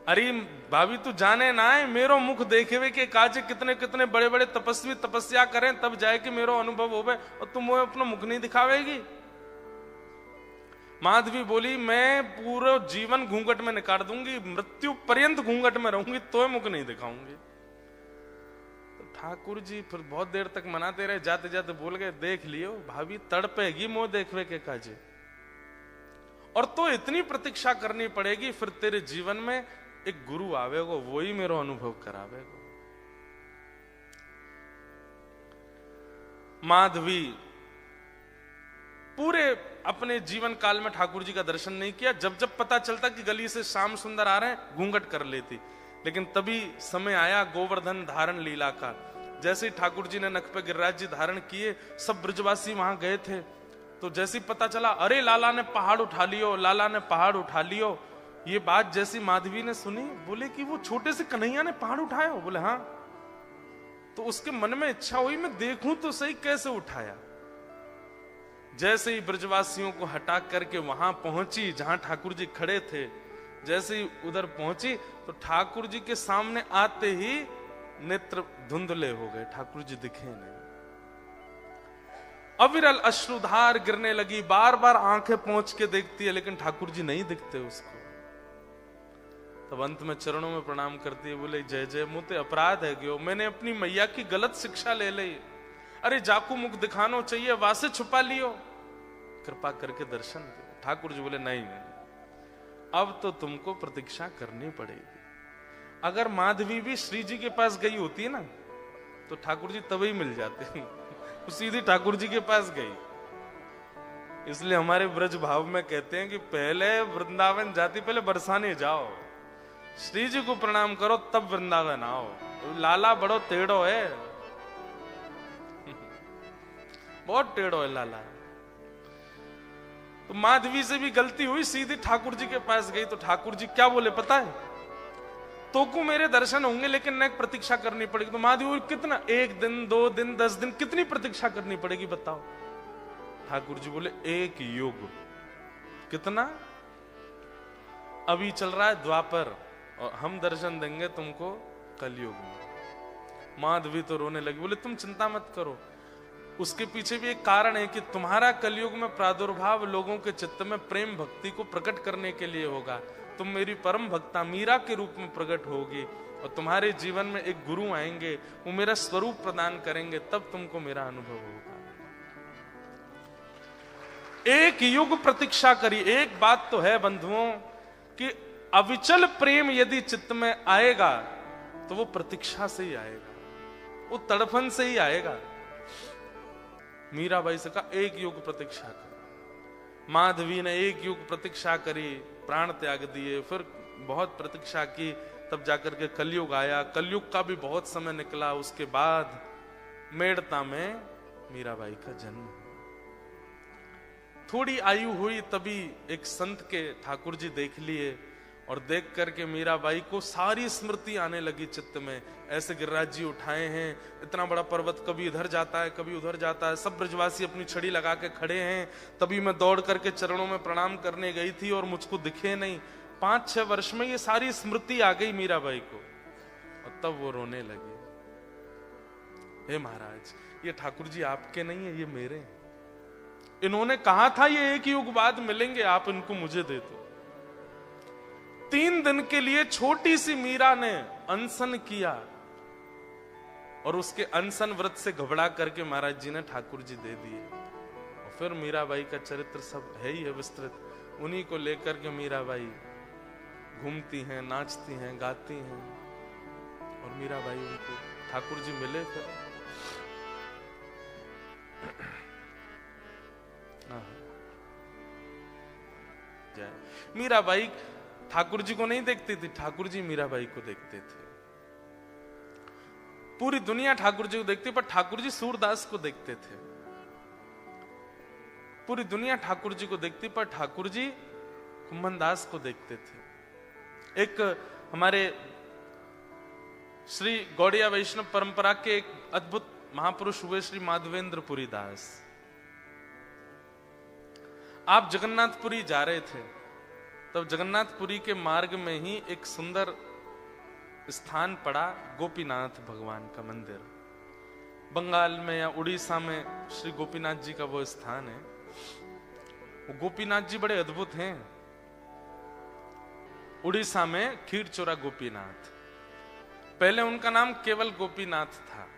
अरे भाभी तू जाने ना है, मेरो मुख देखे हुए कि काजे कितने कितने बड़े बड़े तपस्वी तपस्या करें तब जाए कि मेरो अनुभव होवे, और तुम वो अपना मुख नहीं दिखावेगी। माधवी बोली मैं पूरा जीवन घूंघट में निकाल दूंगी, मृत्यु पर्यंत घूंघट में रहूंगी, तो मुख नहीं दिखाऊंगी। तो ठाकुर जी फिर बहुत देर तक मनाते रहे, जाते जाते बोल गए देख लियो भाभी तड़पेगी मोह देखवे के काजे, और तो इतनी प्रतीक्षा करनी पड़ेगी, फिर तेरे जीवन में एक गुरु आवेगो, वो ही मेरा अनुभव करावेगो। माधवी पूरे अपने जीवन काल में ठाकुर जी का दर्शन नहीं किया। जब जब पता चलता कि गली से श्याम सुंदर आ रहे हैं, घूंघट कर लेती। लेकिन तभी समय आया गोवर्धन धारण लीला का। जैसे ही ठाकुर जी ने नख पे गिरिराज जी धारण किए, सब ब्रजवासी वहां गए थे। तो जैसे ही पता चला, अरे लाला ने पहाड़ उठा लियो, लाला ने पहाड़ उठा लियो, ये बात जैसी माधवी ने सुनी, बोले कि वो छोटे से कन्हैया ने पहाड़ उठाया? बोले हाँ। तो उसके मन में इच्छा हुई मैं देखूं तो सही कैसे उठाया। जैसे ही ब्रजवासियों को हटा करके वहां पहुंची जहां ठाकुर जी खड़े थे, जैसे ही उधर पहुंची तो ठाकुर जी के सामने आते ही नेत्र धुंधले हो गए, ठाकुर जी दिखे नहीं। अविरल अश्रुधार गिरने लगी, बार बार आंखें पहुंच के देखती है लेकिन ठाकुर जी नहीं दिखते उसको। तब अंत में चरणों में प्रणाम करती है, बोले जय जय मुझे अपराध है गयो, मैंने अपनी मैया की गलत शिक्षा ले ली। अरे जाकू मुख दिखानो चाहिए, वासे छुपा लियो, कृपा करके दर्शन दो। ठाकुर जी बोले नहीं, अब तो तुमको प्रतीक्षा करनी पड़ेगी। अगर माधवी भी श्री जी के पास गई होती ना तो ठाकुर जी तभी मिल जाते। वो सीधी ठाकुर जी के पास गई। इसलिए हमारे ब्रज भाव में कहते हैं कि पहले वृंदावन जाती, पहले बरसाने जाओ, श्री जी को प्रणाम करो तब वृंदावन आओ। लाला बड़ो टेढ़ो है, बहुत टेढ़ो है लाला। तो माधवी से भी गलती हुई, सीधी ठाकुर जी के पास गई। तो ठाकुर जी क्या बोले पता है? तो को मेरे दर्शन होंगे लेकिन न प्रतीक्षा करनी पड़ेगी। तो माधवी कितना, 1 दिन 2 दिन 10 दिन, कितनी प्रतीक्षा करनी पड़ेगी बताओ? ठाकुर जी बोले 1 युग। कितना? अभी चल रहा है द्वापर और हम दर्शन देंगे तुमको कलयुग में। माधवी तो रोने लगी, बोले तुम चिंता मत करो, उसके पीछे भी एक कारण है कि तुम्हारा कलयुग में प्रादुर्भाव लोगों के चित्त में प्रेम भक्ति को प्रकट करने के लिए होगा। तुम मेरी परम भक्ता मीरा के रूप में प्रकट होगी और तुम्हारे जीवन में एक गुरु आएंगे, वो मेरा स्वरूप प्रदान करेंगे, तब तुमको मेरा अनुभव होगा। 1 युग प्रतीक्षा करी। एक बात तो है बंधुओं कि अविचल प्रेम यदि चित्त में आएगा तो वो प्रतीक्षा से ही आएगा, वो तड़फन से ही आएगा। मीराबाई से कहा 1 युग प्रतीक्षा कर। माधवी ने 1 युग प्रतीक्षा करी, प्राण त्याग दिए, फिर बहुत प्रतीक्षा की, तब जाकर के कलयुग आया। कलयुग का भी बहुत समय निकला। उसके बाद मेड़ता में मीराबाई का जन्म। थोड़ी आयु हुई तभी एक संत के ठाकुर जी देख लिए और देख करके मीराबाई को सारी स्मृति आने लगी चित्त में। ऐसे गिरिराज जी उठाए हैं, इतना बड़ा पर्वत कभी इधर जाता है कभी उधर जाता है, सब ब्रजवासी अपनी छड़ी लगा के खड़े हैं, तभी मैं दौड़ करके चरणों में प्रणाम करने गई थी और मुझको दिखे नहीं। 5-6 वर्ष में ये सारी स्मृति आ गई मीराबाई को और तब वो रोने लगी। हे महाराज, ये ठाकुर जी आपके नहीं है, ये मेरे हैं। इन्होंने कहा था ये 1 युग बाद मिलेंगे, आप इनको मुझे दे दो। 3 दिन के लिए छोटी सी मीरा ने अनशन किया और उसके अनशन व्रत से घबरा करके महाराज जी ने ठाकुर जी दे दिए। और फिर मीराबाई का चरित्र सब है ही है विस्तृत। उन्हीं को लेकर के मीराबाई घूमती हैं, नाचती हैं, गाती हैं और मीराबाई उनको ठाकुर जी मिले। फिर जय मीराबाई ठाकुर जी को नहीं देखती थी, ठाकुर जी मीराबाई को देखते थे। पूरी दुनिया ठाकुर जी को देखती, पर ठाकुर जी सूरदास को देखते थे। पूरी दुनिया ठाकुर जी को देखती, पर ठाकुर जी कुम्भनदास को देखते थे। एक हमारे श्री गौड़िया वैष्णव परंपरा के एक अद्भुत महापुरुष हुए श्री माधवेंद्रपुरी दास। आप जगन्नाथपुरी जा रहे थे तब जगन्नाथपुरी के मार्ग में ही एक सुंदर स्थान पड़ा, गोपीनाथ भगवान का मंदिर। बंगाल में या उड़ीसा में श्री गोपीनाथ जी का वो स्थान है। वो गोपीनाथ जी बड़े अद्भुत हैं। उड़ीसा में खीरचोरा गोपीनाथ, पहले उनका नाम केवल गोपीनाथ था।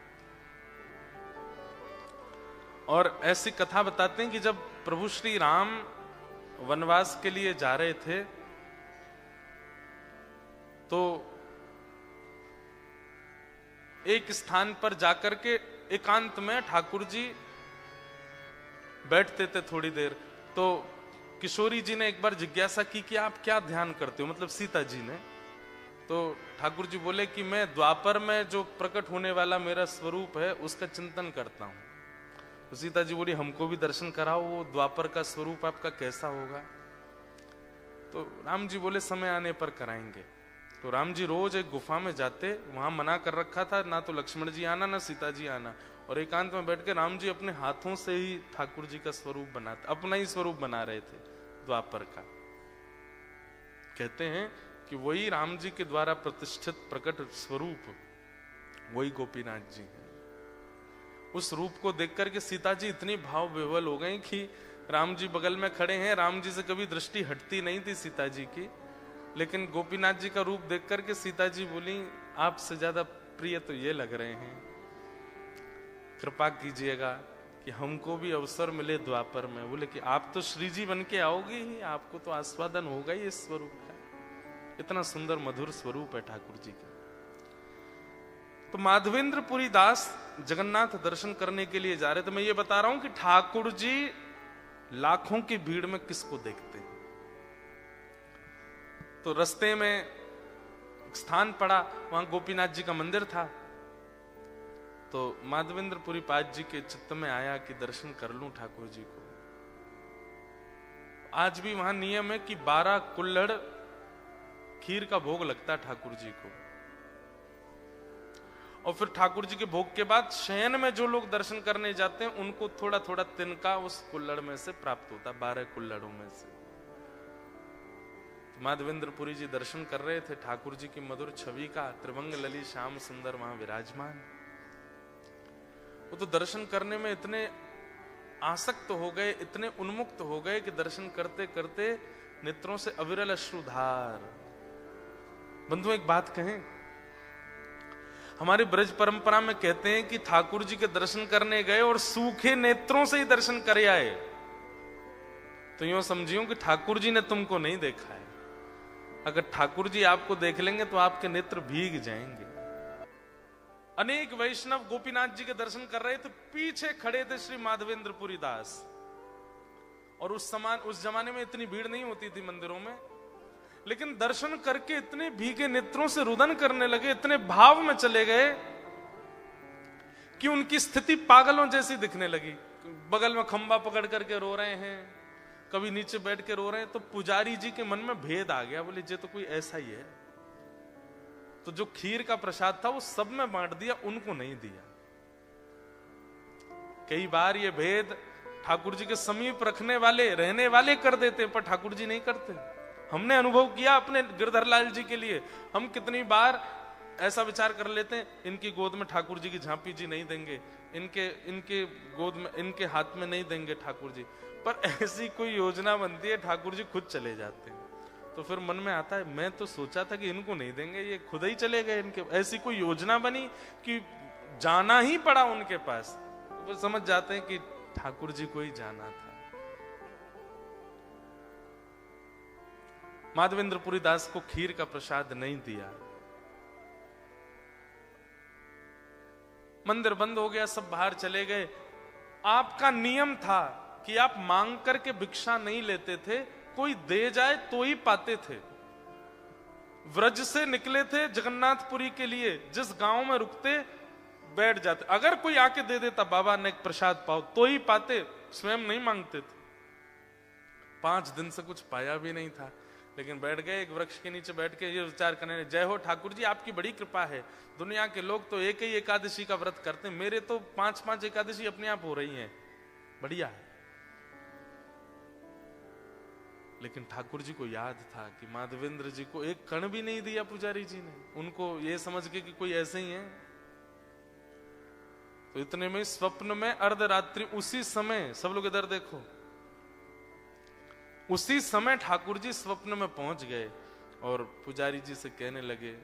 और ऐसी कथा बताते हैं कि जब प्रभु श्री राम वनवास के लिए जा रहे थे तो एक स्थान पर जाकर के एकांत में ठाकुर जी बैठते थे थोड़ी देर। तो किशोरी जी ने एक बार जिज्ञासा की कि आप क्या ध्यान करते हो, मतलब सीता जी ने। तो ठाकुर जी बोले कि मैं द्वापर में जो प्रकट होने वाला मेरा स्वरूप है उसका चिंतन करता हूं। तो सीता जी बोली हमको भी दर्शन कराओ, वो द्वापर का स्वरूप आपका कैसा होगा। तो राम जी बोले समय आने पर कराएंगे। तो राम जी रोज एक गुफा में जाते, वहां मना कर रखा था ना तो लक्ष्मण जी आना ना सीता जी आना, और एकांत में बैठ के राम जी अपने हाथों से ही ठाकुर जी का स्वरूप बनाते, अपना ही स्वरूप बना रहे थे द्वापर का। कहते हैं कि वही राम जी के द्वारा प्रतिष्ठित प्रकट स्वरूप वही गोपीनाथ जी हैं। उस रूप को देख करके सीता जी इतनी भाव विह्वल हो गई कि राम जी बगल में खड़े हैं, राम जी से कभी दृष्टि हटती नहीं थी सीता जी की, लेकिन गोपीनाथ जी का रूप देख करके सीता जी बोली आपसे ज्यादा प्रिय तो ये लग रहे हैं, कृपा कीजिएगा कि हमको भी अवसर मिले द्वापर में। बोले कि आप तो श्री जी बन के आओगे ही, आपको तो आस्वादन होगा ही इस स्वरूप का। इतना सुंदर मधुर स्वरूप है ठाकुर जी का। तो माधवेंद्रपुरी दास जगन्नाथ दर्शन करने के लिए जा रहे थे। मैं ये बता रहा हूं कि ठाकुर जी लाखों की भीड़ में किसको देखते हैं। तो रास्ते में स्थान पड़ा, वहां गोपीनाथ जी का मंदिर था। तो माधवेंद्रपुरी पाद जी के चित्त में आया कि दर्शन कर लूं ठाकुर जी को। आज भी वहां नियम है कि 12 कुल्हड़ खीर का भोग लगता है ठाकुर जी को। और फिर ठाकुर जी के भोग के बाद शयन में जो लोग दर्शन करने जाते हैं उनको थोड़ा थोड़ा तिनका उस कुल्हड़ में से प्राप्त होता है, 12 कुल्हड़ों में से। माधवेंद्रपुरी जी दर्शन कर रहे थे ठाकुर जी की मधुर छवि का, त्रिभंग लली श्याम सुंदर वहां विराजमान। वो तो दर्शन करने में इतने आसक्त हो गए, इतने उन्मुक्त हो गए कि दर्शन करते करते नेत्रों से अविरल अश्रुधार। बंधु एक बात कहें, हमारी ब्रज परंपरा में कहते हैं कि ठाकुर जी के दर्शन करने गए और सूखे नेत्रों से ही दर्शन कर आए। तो यूं समझियो कि ठाकुर जी ने तुमको नहीं देखा है। अगर ठाकुर जी आपको देख लेंगे तो आपके नेत्र भीग जाएंगे। अनेक वैष्णव गोपीनाथ जी के दर्शन कर रहे थे, पीछे खड़े थे श्री माधवेंद्रपुरी दास। और उस जमाने में इतनी भीड़ नहीं होती थी मंदिरों में, लेकिन दर्शन करके इतने भीगे नेत्रों से रुदन करने लगे, इतने भाव में चले गए कि उनकी स्थिति पागलों जैसी दिखने लगी। बगल में खंबा पकड़ करके रो रहे हैं, कभी नीचे बैठ के रो रहे हैं। तो पुजारी जी के मन में भेद आ गया, बोले ये तो कोई ऐसा ही है। तो जो खीर का प्रसाद था वो सब में बांट दिया, उनको नहीं दिया। कई बार ये भेद ठाकुर जी के समीप रहने वाले कर देते, पर ठाकुर जी नहीं करते। हमने अनुभव किया अपने गिरधर लाल जी के लिए। हम कितनी बार ऐसा विचार कर लेते हैं, इनकी गोद में ठाकुर जी की झांपी जी नहीं देंगे, इनके गोद में, इनके हाथ में नहीं देंगे ठाकुर जी। पर ऐसी कोई योजना बनती है, ठाकुर जी खुद चले जाते हैं। तो फिर मन में आता है, मैं तो सोचा था कि इनको नहीं देंगे, ये खुद ही चले गए। इनके ऐसी कोई योजना बनी कि जाना ही पड़ा उनके पास। तो फिर समझ जाते हैं कि ठाकुर जी को ही जाना था। माधवेंद्रपुरी दास को खीर का प्रसाद नहीं दिया। मंदिर बंद हो गया, सब बाहर चले गए। आपका नियम था कि आप मांग करके भिक्षा नहीं लेते थे, कोई दे जाए तो ही पाते थे। व्रज से निकले थे जगन्नाथपुरी के लिए, जिस गांव में रुकते बैठ जाते, अगर कोई आके दे देता बाबा ने प्रसाद पाओ तो ही पाते, स्वयं नहीं मांगते थे। 5 दिन से कुछ पाया भी नहीं था, लेकिन बैठ गए एक वृक्ष के नीचे, बैठ के ये विचार करने, जय हो ठाकुर जी, आपकी बड़ी कृपा है। दुनिया के लोग तो एक ही एकादशी का व्रत करते हैं, मेरे तो 5-5 एकादशी अपने आप हो रही हैं, बढ़िया है। लेकिन ठाकुर जी को याद था कि माधवेंद्र जी को एक कण भी नहीं दिया पुजारी जी ने, उनको ये समझ के कि कोई ऐसे ही है। तो इतने में स्वप्न में अर्धरात्रि, उसी समय, सब लोग इधर देखो, उसी समय ठाकुर जी स्वप्न में पहुंच गए और पुजारी जी से कहने लगे,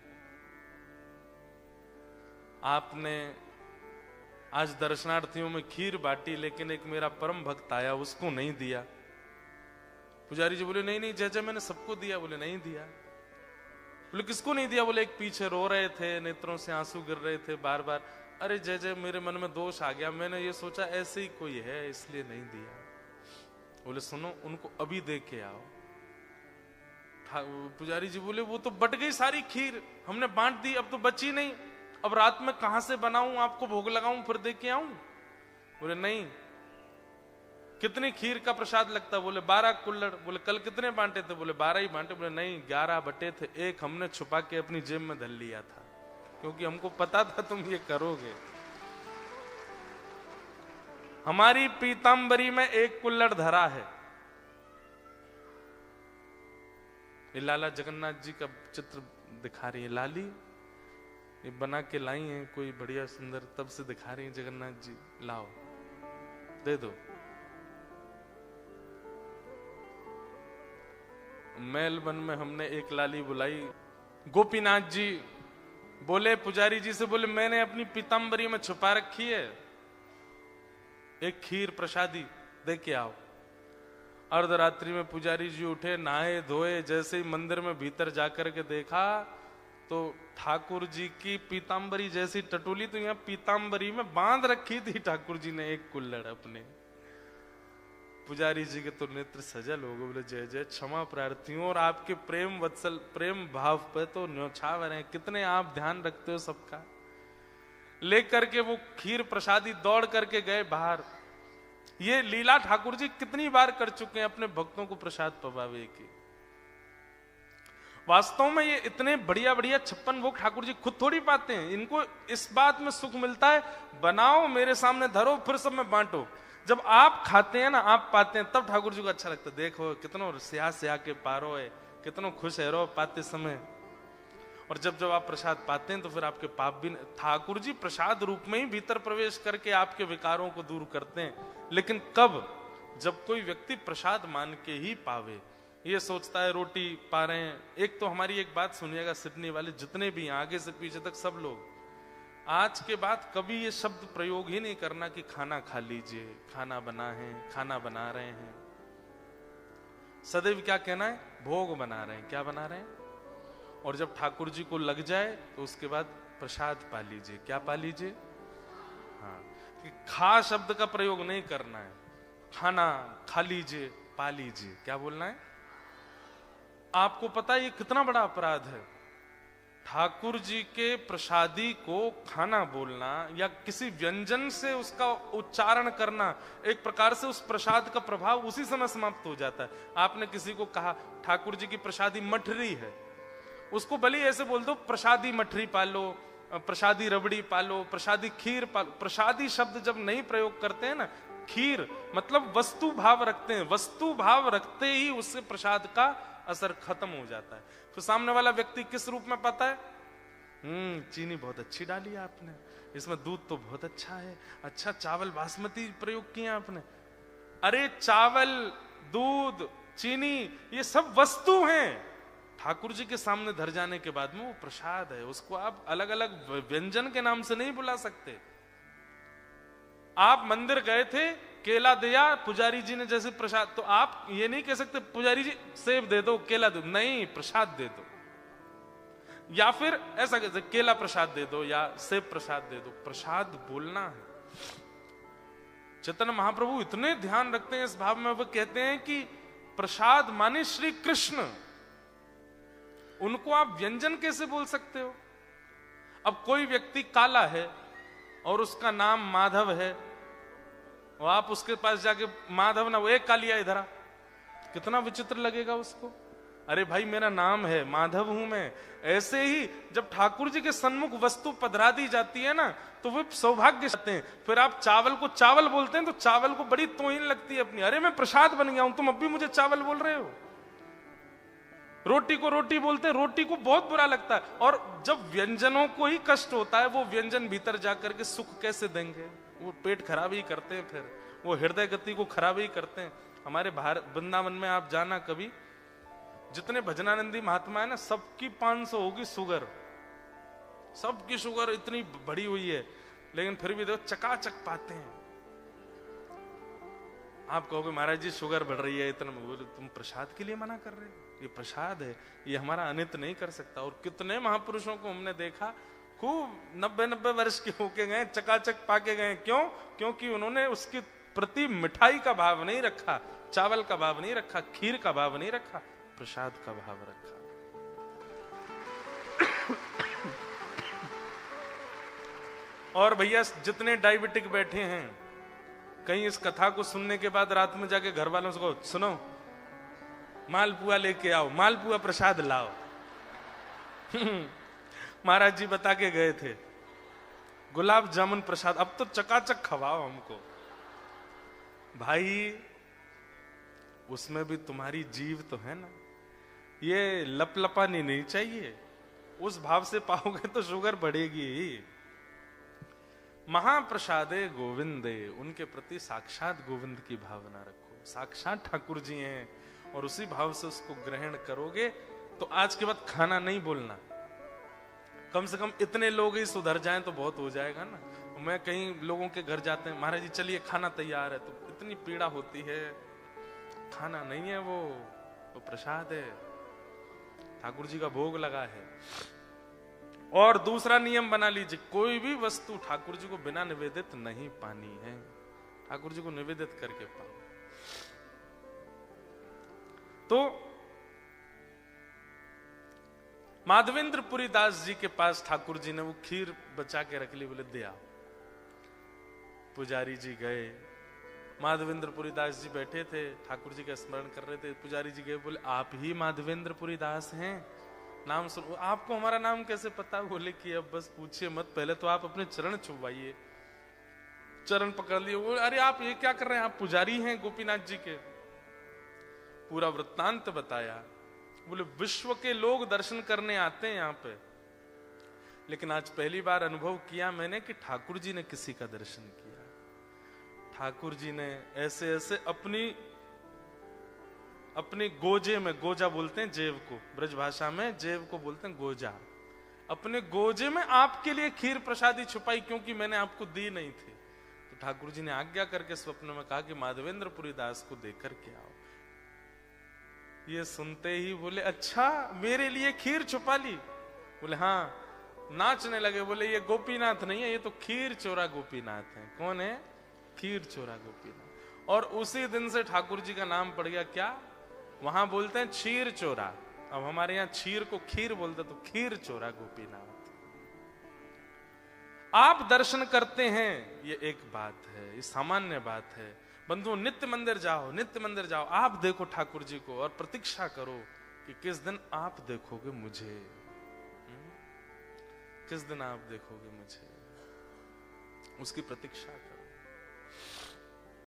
आपने आज दर्शनार्थियों में खीर बांटी, लेकिन एक मेरा परम भक्त आया, उसको नहीं दिया। पुजारी जी बोले, नहीं नहीं जय जय, मैंने सबको दिया। बोले नहीं दिया। बोले किसको नहीं दिया? बोले एक पीछे रो रहे थे, नेत्रों से आंसू गिर रहे थे बार बार। अरे जय जय, मेरे मन में दोष आ गया, मैंने ये सोचा ऐसे ही कोई है इसलिए नहीं दिया। बोले सुनो, उनको अभी दे के आओ। पुजारी जी बोले, वो तो बट गई सारी खीर, हमने बांट दी, अब तो बची नहीं, अब रात में कहां से बनाऊं, आपको भोग लगाऊं फिर दे के आऊं? बोले नहीं। कितनी खीर का प्रसाद लगता? बोले 12 कुल्हड़। बोले कल कितने बांटे थे? बोले 12 ही बांटे। बोले नहीं, 11 बटे थे, एक हमने छुपा के अपनी जेब में धर लिया था, क्योंकि हमको पता था तुम ये करोगे। हमारी पीतांबरी में एक कुल्हड़ धरा है। ये लाला जगन्नाथ जी का चित्र दिखा रही है लाली, ये बना के लाई हैं कोई बढ़िया सुंदर, तब से दिखा रही है जगन्नाथ जी, लाओ दे दो। मेलबन में हमने एक लाली बुलाई, गोपीनाथ जी बोले पुजारी जी से, बोले मैंने अपनी पीतांबरी में छुपा रखी है, एक खीर प्रसादी दे के आओ। अर्धरात्रि में पुजारी जी उठे, नहाए धोए, जैसे ही मंदिर में भीतर जाकर के देखा तो ठाकुर जी की पीतांबरी जैसी टटोली, तो यहाँ पीतांबरी में बांध रखी थी ठाकुर जी ने एक कुल्हड़ अपने। पुजारी जी के तो नेत्र सजल हो गए। बोले जय जय, क्षमा प्रार्थी हूं, और आपके प्रेम वत्सल, प्रेम भाव पे तो न्योछावर हैं, कितने आप ध्यान रखते हो सबका। लेकर के वो खीर प्रसादी दौड़ करके गए बाहर। ये लीला ठाकुर जी कितनी बार कर चुके हैं अपने भक्तों को प्रसाद पवावे की। वास्तव में ये इतने बढ़िया बढ़िया 56 भोग ठाकुर जी खुद थोड़ी पाते हैं, इनको इस बात में सुख मिलता है, बनाओ मेरे सामने धरो फिर सब में बांटो। जब आप खाते हैं ना, आप पाते हैं, तब ठाकुर जी को अच्छा लगता है। देखो कितनों स्या के पारो है, कितनों खुश है रो पाते समय। और जब जब आप प्रसाद पाते हैं तो फिर आपके पाप भी, ठाकुर जी प्रसाद रूप में ही भीतर प्रवेश करके आपके विकारों को दूर करते हैं। लेकिन कब? जब कोई व्यक्ति प्रसाद मान के ही पावे। ये सोचता है रोटी पा रहे हैं। एक तो हमारी एक बात सुनिएगा, सिडनी वाले जितने भी आगे से पीछे तक सब लोग, आज के बाद कभी ये शब्द प्रयोग ही नहीं करना कि खाना खा लीजिए, खाना बना है, खाना बना रहे हैं। सदैव क्या कहना है? भोग बना रहे हैं। क्या बना रहे हैं? और जब ठाकुर जी को लग जाए तो उसके बाद प्रसाद पा लीजिए। क्या पा लीजिए? हाँ, कि खा शब्द का प्रयोग नहीं करना है। खाना खा लीजिए, पा लीजिए। क्या बोलना है? आपको पता है ये कितना बड़ा अपराध है? ठाकुर जी के प्रसादी को खाना बोलना या किसी व्यंजन से उसका उच्चारण करना, एक प्रकार से उस प्रसाद का प्रभाव उसी समय समाप्त हो जाता है। आपने किसी को कहा ठाकुर जी की प्रसादी मठरी है, उसको भले ऐसे बोल दो प्रसादी मठरी पालो, प्रसादी रबड़ी पालो, प्रसादी खीर पालो। प्रसादी शब्द जब नहीं प्रयोग करते हैं ना, खीर मतलब वस्तु भाव रखते हैं, वस्तु भाव रखते ही उससे प्रसाद का असर खत्म हो जाता है। तो सामने वाला व्यक्ति किस रूप में पाता है? चीनी बहुत अच्छी डाली आपने, इसमें दूध तो बहुत अच्छा है, अच्छा चावल बासमती प्रयोग किया आपने। अरे चावल, दूध, चीनी ये सब वस्तु हैं, ठाकुर जी के सामने धर जाने के बाद में वो प्रसाद है। उसको आप अलग अलग व्यंजन के नाम से नहीं बुला सकते। आप मंदिर गए थे, केला दिया पुजारी जी ने जैसे प्रसाद, तो आप ये नहीं कह सकते पुजारी जी सेब दे दो, केला दो, नहीं, प्रसाद दे दो। या फिर ऐसा कहते केला प्रसाद दे दो या सेब प्रसाद दे दो। प्रसाद बोलना है। चैतन्य महाप्रभु इतने ध्यान रखते हैं इस भाव में, वो कहते हैं कि प्रसाद माने श्री कृष्ण, उनको आप व्यंजन कैसे बोल सकते हो? अब कोई व्यक्ति काला है और उसका नाम माधव है, और आप उसके पास जाके माधव ना, वो एक कालिया इधर आ, कितना विचित्र लगेगा उसको। अरे भाई मेरा नाम है, माधव हूं मैं। ऐसे ही जब ठाकुर जी के सन्मुख वस्तु पधरा दी जाती है ना, तो वे सौभाग्य चाहते हैं। फिर आप चावल को चावल बोलते हैं तो चावल को बड़ी तोहिन लगती है अपनी। अरे मैं प्रसाद बन गया हूं, तुम अब भी मुझे चावल बोल रहे हो। रोटी को रोटी बोलते हैं, रोटी को बहुत बुरा लगता है। और जब व्यंजनों को ही कष्ट होता है, वो व्यंजन भीतर जाकर के सुख कैसे देंगे? वो पेट खराब ही करते हैं, फिर वो हृदय गति को खराब ही करते हैं। हमारे भारत वृंदावन में आप जाना कभी, जितने भजनानंदी महात्मा है ना, सबकी 500 होगी शुगर, सबकी शुगर इतनी बढ़ी हुई है, लेकिन फिर भी देखो चकाचक पाते हैं। आप कहोगे महाराज जी शुगर बढ़ रही है इतना, तुम प्रसाद के लिए मना कर रहे हो? ये प्रसाद है, ये हमारा अनित नहीं कर सकता। और कितने महापुरुषों को हमने देखा, खूब 90-90 वर्ष के होके गए, चकाचक पाके गए। क्यों? क्योंकि उन्होंने उसके प्रति मिठाई का भाव नहीं रखा, चावल का भाव नहीं रखा, खीर का भाव नहीं रखा, प्रसाद का भाव रखा। और भैया जितने डायबिटिक बैठे हैं, कहीं इस कथा को सुनने के बाद रात में जाके घर वालों को सुनो, मालपुआ लेके आओ, मालपुआ प्रसाद लाओ। महाराज जी बता के गए थे, गुलाब जामुन प्रसाद, अब तो चकाचक खवाओ हमको। भाई उसमें भी तुम्हारी जीव तो है ना, ये लपलपानी नहीं चाहिए। उस भाव से पाओगे तो शुगर बढ़ेगी ही। महाप्रसादे गोविंदे, उनके प्रति साक्षात गोविंद की भावना रखो, साक्षात ठाकुर जी हैं, और उसी भाव से उसको ग्रहण करोगे तो आज के बाद खाना नहीं बोलना। कम से कम इतने लोग ही सुधर जाएं तो बहुत हो जाएगा ना। मैं कहीं लोगों के घर जाते हैं, महाराज जी चलिए खाना तैयार है, तो इतनी पीड़ा होती है। खाना नहीं है वो प्रसाद है, ठाकुर जी का भोग लगा है। और दूसरा नियम बना लीजिए, कोई भी वस्तु ठाकुर जी को बिना निवेदित नहीं पानी है, ठाकुर जी को निवेदित करके पाओ। तो माधवेंद्रपुरी दास जी के पास ठाकुर जी ने वो खीर बचा के रख ली, बोले दे आओ। पुजारी जी गए, माधवेंद्रपुरी दास जी बैठे थे, ठाकुर जी का स्मरण कर रहे थे। पुजारी जी गए, बोले आप ही माधवेंद्रपुरी दास हैं? नाम सुन, आपको हमारा नाम कैसे पता? बोले कि अब बस पूछिए मत, पहले तो आप अपने चरण छुपाइए। चरण पकड़ लिए। वो अरे आप ये क्या कर रहे हैं, आप पुजारी हैं गोपीनाथ जी के? पूरा वृत्तांत बताया। बोले विश्व के लोग दर्शन करने आते हैं यहाँ पे, लेकिन आज पहली बार अनुभव किया मैंने कि ठाकुर जी ने किसी का दर्शन किया। ठाकुर जी ने ऐसे ऐसे अपनी गोजे में, गोजा बोलते हैं जेब को, ब्रज भाषा में जेब को बोलते हैं गोजा, अपने गोजे में आपके लिए खीर प्रसादी छुपाई, क्योंकि मैंने आपको दी नहीं थी। तो ठाकुर जी ने आज्ञा करके स्वप्न में कहा कि माधवेंद्रपुरी दास को देकर के आओ। ये सुनते ही बोले अच्छा मेरे लिए खीर छुपा ली? बोले हाँ। नाचने लगे, बोले ये गोपीनाथ नहीं है, ये तो खीर चोरा गोपीनाथ है। कौन है? खीर चोरा गोपीनाथ। और उसी दिन से ठाकुर जी का नाम पड़ गया क्या? वहां बोलते हैं क्षीर चोरा, अब हमारे यहाँ क्षीर को खीर बोलते, तो खीर चोरा गोपीनाथ। आप दर्शन करते हैं ये एक बात है, ये सामान्य बात है। बंधु नित्य मंदिर जाओ, नित्य मंदिर जाओ, आप देखो ठाकुर जी को और प्रतीक्षा करो कि किस दिन आप देखोगे मुझे, किस दिन आप देखोगे मुझे, उसकी प्रतीक्षा करो।